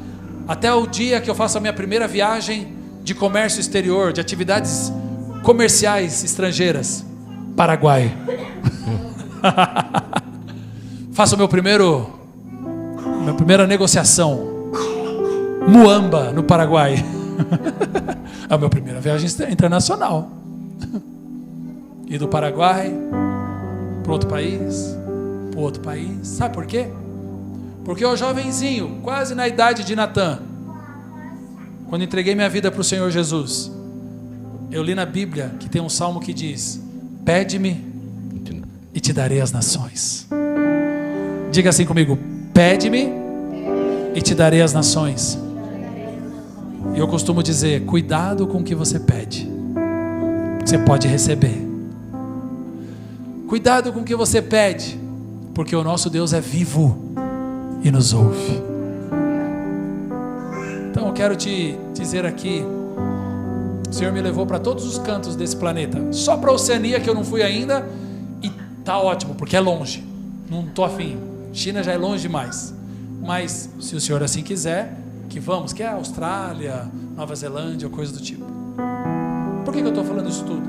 até o dia que eu faço a minha primeira viagem de comércio exterior, de atividades comerciais estrangeiras, Paraguai. Faço minha primeira negociação, Muamba, no Paraguai. É a minha primeira viagem internacional. E do Paraguai para outro país, sabe por quê? Porque eu jovenzinho, quase na idade de Natan, quando entreguei minha vida para o Senhor Jesus, eu li na Bíblia que tem um salmo que diz: pede-me e te darei as nações. Diga assim comigo: pede-me e te darei as nações. E eu costumo dizer: cuidado com o que você pede, você pode receber. Cuidado com o que você pede, porque o nosso Deus é vivo e nos ouve. Então eu quero te dizer aqui, o Senhor me levou para todos os cantos desse planeta, só para a Oceania que eu não fui ainda, e tá ótimo, porque é longe, não estou afim. China já é longe demais, mas se o Senhor assim quiser, que vamos, que é a Austrália, Nova Zelândia ou coisa do tipo. Por que eu estou falando isso tudo?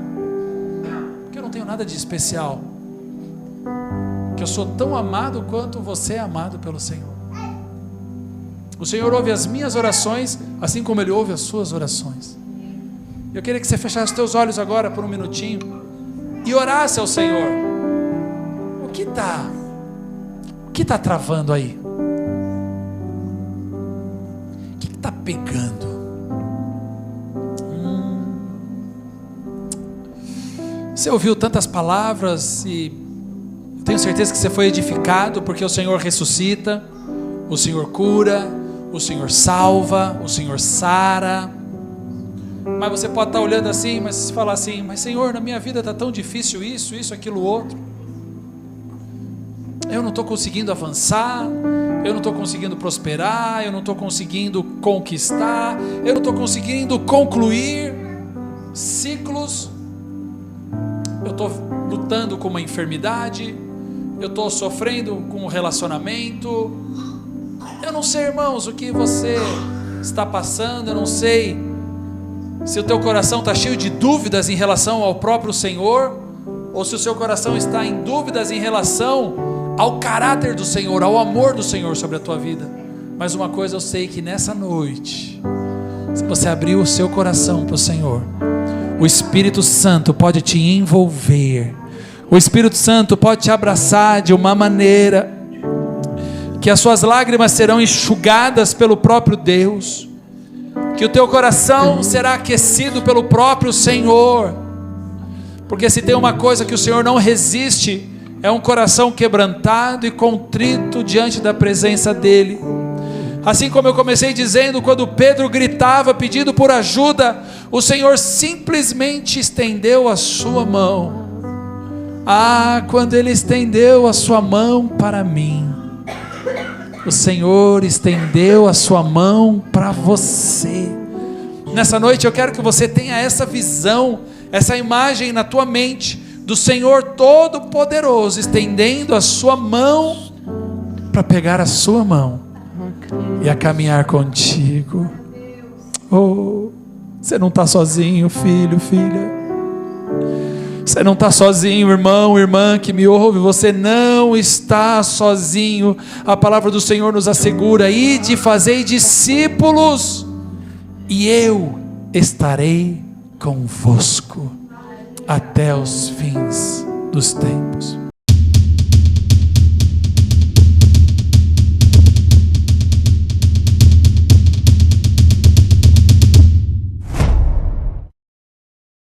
Porque eu não tenho nada de especial, que eu sou tão amado quanto você é amado pelo Senhor. O Senhor ouve as minhas orações, assim como Ele ouve as suas orações. Eu queria que você fechasse os teus olhos agora por um minutinho e orasse ao Senhor. O que está travando aí? O que está pegando? Você ouviu tantas palavras e tenho certeza que você foi edificado, porque o Senhor ressuscita, o Senhor cura, o Senhor salva, o Senhor sara. Mas você pode estar olhando assim, mas falar assim: mas Senhor, na minha vida está tão difícil isso, aquilo, outro. eu não estou conseguindo avançar, eu não estou conseguindo prosperar, eu não estou conseguindo conquistar, eu não estou conseguindo concluir ciclos, eu estou lutando com uma enfermidade, eu estou sofrendo com um relacionamento. Eu não sei, irmãos, o que você está passando, eu não sei se o teu coração está cheio de dúvidas em relação ao próprio Senhor, ou se o seu coração está em dúvidas em relação ao caráter do Senhor, ao amor do Senhor sobre a tua vida. Mas uma coisa eu sei, que nessa noite, se você abrir o seu coração para o Senhor, o Espírito Santo pode te envolver, o Espírito Santo pode te abraçar de uma maneira que as suas lágrimas serão enxugadas pelo próprio Deus, que o teu coração será aquecido pelo próprio Senhor, porque se tem uma coisa que o Senhor não resiste, é um coração quebrantado e contrito diante da presença dEle. Assim como eu comecei dizendo, quando Pedro gritava pedindo por ajuda, o Senhor simplesmente estendeu a sua mão. Quando Ele estendeu a sua mão para mim, o Senhor estendeu a sua mão para você. Nessa noite eu quero que você tenha essa visão, essa imagem na tua mente, do Senhor Todo-Poderoso estendendo a sua mão para pegar a sua mão e a caminhar contigo. Você não está sozinho, filho, filha. Você não está sozinho, irmão, irmã que me ouve, você não está sozinho. A palavra do Senhor nos assegura: ide, fazei discípulos, e eu estarei convosco até os fins dos tempos.